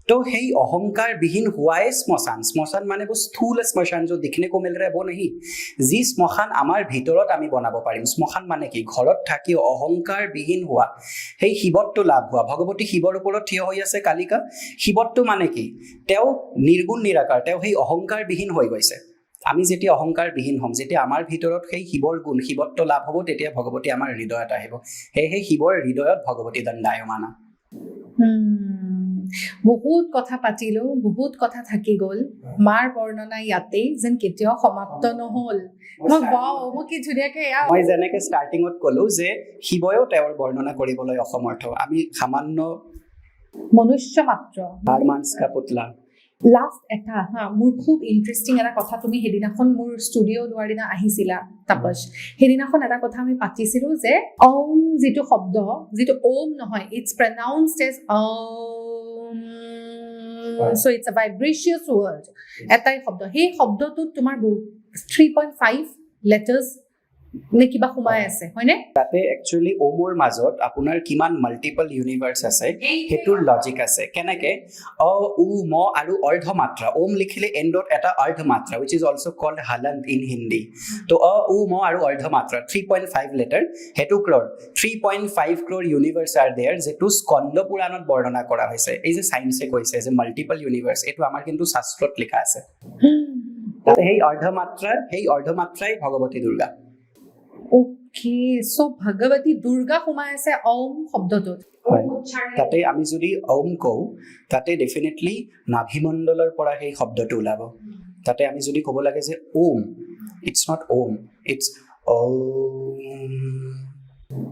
तो সেই অহংকাৰ বিহীন হোৱাই শ্মশান। শ্মশান মানে वो स्थूल শ্মশান जो दिखने को मिल रहा है वो नहीं। যি শ্মশান আমাৰ ভিতৰত আমি বনাব পাৰিম। শ্মশান মানে কি? ঘৰত থাকি অহংকাৰ বিহীন হোৱা, সেই শিৱত্ব লাভ হোৱা। ভগৱতী শিৱৰ ওপৰত থিয় হৈ আছে কালিকা। শিৱত্ব মানে কি? তেওঁ নিৰ্গুণ নিৰাকাৰ, তেওঁ সেই অহংকাৰ বিহীন হৈ গৈছে। আমি যেতিয়া অহংকাৰ বিহীন হ'ম, যেতিয়া আমাৰ ভিতৰত সেই শিৱৰ গুণ, শিৱত্ব লাভ হ'ব, তেতিয়া ভগৱতী আমাৰ হৃদয়ত আহিব। সেয়েহে শিৱৰ হৃদয়ত ভগৱতী দণ্ডায়মানা। বহুত কথা পাতিলো, বহুত কথা থাকি গ'ল। মাৰ বৰ্ণনা ইয়াতেই যেন কেতিয়াও সমাপ্ত নহ'ল। মই কি ধুনীয়াকে মই যেনেকে ষ্টাৰ্টিঙত ক'লো যে শিৱয়েও তেওঁৰ বৰ্ণনা কৰিবলৈ অসমৰ্থ, আমি সামান্য মনুষ্য মাত্ৰ। হাৰমান্স কা পুতলা। লাষ্ট এটা মোৰ খুব ইণ্টাৰেষ্টিং এটা কথা, তুমি সেইদিনাখন মোৰ ষ্টুডিঅ' লোৱাৰ দিনা আহিছিলা তাপস, সেইদিনাখন এটা কথা আমি পাতিছিলো যে ওম যিটো শব্দ, যিটো ওম নহয়, it's pronounced as Om, so' it's a vibrations word, এটাই শব্দ। সেই শব্দটোত তোমাৰ 3.5 লেটাৰ্ছ নে কিবা সোমাই আছে, হয়নে? তাতে একচুৱেলি ওমৰ মাজত আপোনাৰ কিমান মাল্টিপল ইউনিভাৰ্চ আছে সেইটোৰ লজিক আছে। কেনেকে অ উ ম আৰু অৰ্ধমাত্ৰা, ওম লিখিলে এণ্ডত এটা অৰ্ধমাত্ৰা which is also' called halant in Hindi. তো অ উ ম আৰু অৰ্ধমাত্ৰা 3.5 লেটাৰ, সেইটো 3.5 ক্ৰ'ৰ ইউনিভাৰ্চ আৰ দেয়াৰ, যিটো স্কন্দ পুৰাণত বৰ্ণনা কৰা হৈছে। এই যে চাইন্সে কৈছে যে মাল্টিপল ইউনিভাৰ্চ, এইটো আমাৰ কিন্তু শাস্ত্ৰত লিখা আছে। তাতে সেই অৰ্ধমাত্ৰাই ভগৱতী দুৰ্গা। অ'কে, চ' ভগৱতী দুৰ্গা সোমাই আছে ওম শব্দটোত। হয়, তাতে আমি যদি ওম কওঁ তাতে ডেফিনেটলি নাভিমণ্ডলৰ পৰা সেই শব্দটো ওলাব। তাতে আমি যদি ক'ব লাগে যে Om, it's not Om, it's Om.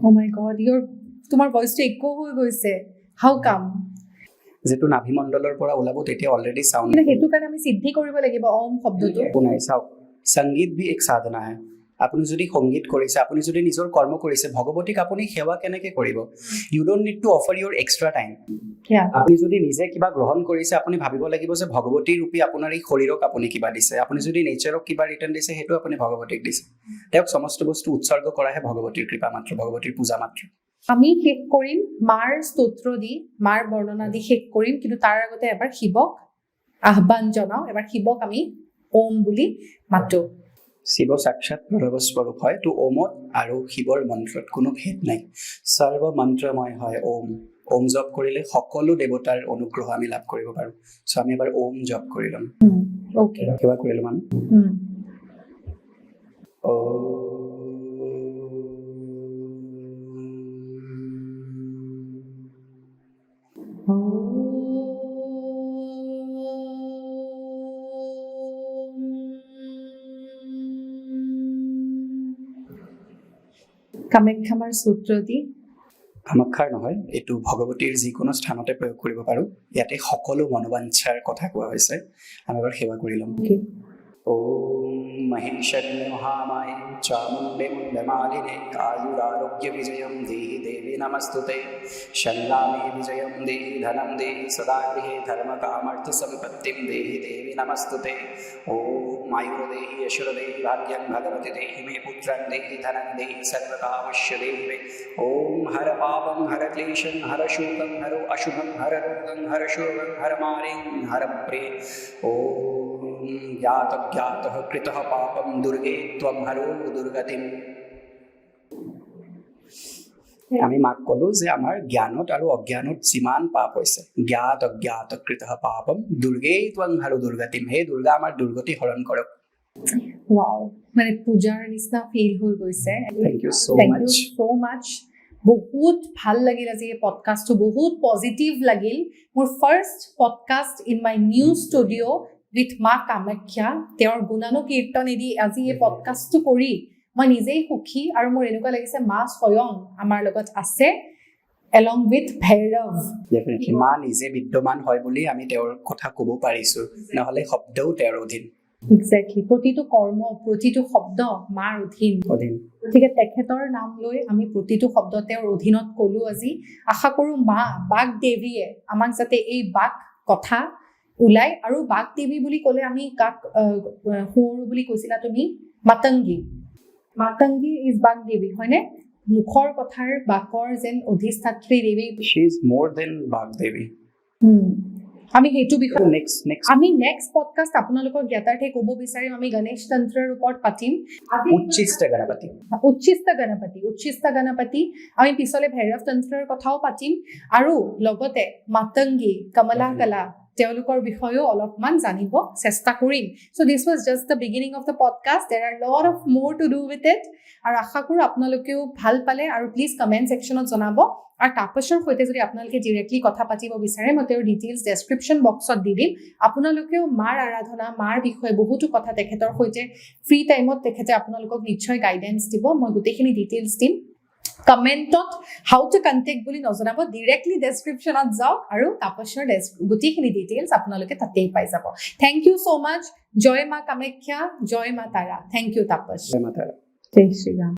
Oh my God, তোমাৰ ভইচটো ইকো হৈ গৈছে, হাউ কাম? যেটো নাভিমণ্ডলৰ পৰা ওলাব তেতিয়া অলৰেডি সাউন্ড, কিন্তু সেইটো কাৰণে আমি সিদ্ধি কৰিব লাগিব ওম শব্দটো। শুনাই চাওক, সংগীত ভি এক সাধনা হয়। আপুনি যদি সংগীত কৰিছে, আপুনি যদি নিজৰ কৰ্ম কৰিছে, ভগৱতীক আপুনি সেৱা কেনেকে কৰিব? You don't need to offer your extra time. আপুনি যদি নিজে কিবা গ্ৰহণ কৰিছে, আপুনি ভাবিব লাগিব যে ভগৱতীৰ ৰূপী আপোনাৰ এই শৰীৰক আপুনি কিবা দিছে। আপুনি যদি নেচাৰক কিবা ৰিটাৰ্ণ দিছে, সেইটো আপুনি ভগৱতীক দিছে। তেওঁক সমস্ত বস্তু উৎসৰ্গ কৰাহে ভগৱতীৰ কৃপা মাত্ৰ, ভগৱতীৰ পূজা মাত্ৰ। আমি শেষ কৰিম মাৰ স্তোত্ৰ দি, মাৰ বৰ্ণনা দি শেষ কৰিম, কিন্তু তাৰ আগতে এবাৰ শিৱক আহ্বান জনাও। এবাৰ শিৱক আমি ওম বুলি মাতো। শিৱ সাক্ষাৎ প্ৰণৱ স্বৰূপ হয়, তো ওমত আৰু শিৱৰ মন্ত্ৰত কোনো ভেদ নাই, সৰ্ব মন্ত্ৰময় হয় ওম। ওম জপ কৰিলে সকলো দেৱতাৰ অনুগ্ৰহ আমি লাভ কৰিব পাৰো। চ' আমি এবাৰ ওম জপ কৰি ল'ম। অ'কে, সেৱা কৰি ল'ম আমি। কামাখ্যামাৰ সূত্ৰ দি, কামাখ্যাৰ নহয়, এইটো ভগৱতীৰ যিকোনো স্থানতে প্ৰয়োগ কৰিব পাৰো। ইয়াতে সকলো মনোবাঞ্ছাৰ কথা কোৱা হৈছে। আমি এবাৰ সেৱা কৰি ল'ম। ওম মহেশ্বৰী মহামায়ে চামুণ্ডে মুণ্ডমালিনে আয়ুরারোগ্য বিজয়ম দেহি দেবী নমস্তুতে। শল্যামে বিজয়ম দেহি ধনম দেহি সদা গৃহে ধর্ম কামার্থ সম্পত্তিম দেহি দেবী নমস্তুতে। ওম আয়ুর্দেহি যশোর্দেহি ভাগ্যং ভগবতি দেহি মে পুত্রং দেহি ধনং দেহি সর্বকামস্য দেহি মে। ওম হর পাপং হর ক্লেশং হর শোকং হর অশুভং হর রোগং হর শোভং হর মারিং হর প্রে। ওম জ্ঞাতজ্ঞাতঃ কৃতঃ পাপম দুর্গে ত্বম হরো দুর্গতিম। আমি মাক ক'লো যে আমাৰ জ্ঞানত আৰু অজ্ঞানত যিমান পাপ হৈছে, জ্ঞাত অজ্ঞাত কৃতঃ পাপম দুৰ্গে ত্বং হৰো দুৰ্গতিম। হে দুৰ্গা, আমাৰ দুৰ্গতি হৰণ কৰক। ৱাও, মানে পূজাৰ নিচিনা ফিল হৈ গৈছে। থেংক ইউ সো মাচ। বহুত ভাল লাগিল আজি এই পডকাষ্টটো, বহুত পজিটিভ লাগিল। মোৰ first podcast in my new studio' with মা কামাখ্যা। তেওঁৰ গুণানুকীৰ্তনেদি আজি এই পডকাষ্টটো কৰি মই নিজেই সুখী, আৰু মোৰ এনেকুৱা লাগিছে মা স্বয়ং আমাৰ লগত আছে, এলং উইথ ভৈৰৱ। ডেফিনেটলি মা নিজে বিদ্যমান হয় বুলি আমি তেওঁৰ কথা ক'ব পাৰিছো, নহ'লে শব্দও তেওঁৰ অধীন। এক্সেক্টলি, প্ৰতিটো কৰ্ম, প্ৰতিটো শব্দ মাৰ অধীন। গতিকে তেখেতৰ নাম লৈ আমি প্ৰতিটো শব্দ তেওঁৰ অধীনত ক'লো আজি। আশা কৰো মা বাক দেৱীয়ে আমাক যাতে এই বাক কথা ওলাই, আৰু বাক দেৱী বুলি ক'লে আমি কাক সুঁৱৰো বুলি কৈছিলা তুমি? মাতংগী। মাতংগী ইজ বাক দেৱী, হয়নে? মুখৰ কথাৰ বাকৰ যেন অধিষ্ঠাত্ৰী দেৱী। She is more than বাক দেৱী। আমি সেইটো বিষয়ে আমি নেক্সট পডকাষ্ট আপোনালোকৰ জ্ঞাতাৰ্থে ক'ব বিচাৰিম। আমি গণেশ তন্ত্ৰৰ ওপৰত পাতিম। উচ্ছিষ্ট গণপতি। আমি পিছলে ভৈৰৱ তন্ত্ৰৰ কথাও পাতিম, আৰু লগতে মাতংগী, কমলা কলা, তেওঁলোকৰ বিষয়েও অলপমান জানিব চেষ্টা কৰিম so this was just the beginning of the podcast there are a lot of more to do with it আৰু আশা কৰো আপোনালোকেও ভাল পালে আৰু প্লিজ কমেন্ট সেকশনত জনাব আৰু তাপসৰ সৈতে যদি আপোনালোকে ডাইৰেক্টলি কথা পাতিব বিচাৰে মই তেওঁৰ ডিটেইলছ ডেসক্ৰিপচন বক্সত দি দিম আপোনালোকেও মাৰ আৰাধনা মাৰ বিষয়ে বহুতো কথা তেখেতৰ সৈতে ফ্ৰী টাইমত তেখেতে আপোনালোকক নিশ্চয় গাইডেন্স দিব মই গোটেইখিনি ডিটেইলছ দিম কমেন্টত হাউ টু কন্টেক্ট বুলি নজনাব ডাইৰেক্টলি ডেসক্ৰিপচনত যাওক আৰু তাপসৰ গোটেইখিনি ডিটেইলছ আপোনালোকে তাতেই পাই যাব থ্যাংক ইউ সো মাচ জয় মা কামাখ্যা জয় মা তাৰা থ্যাংক ইউ তাপস জয় মাতা জয় শ্ৰী ৰাম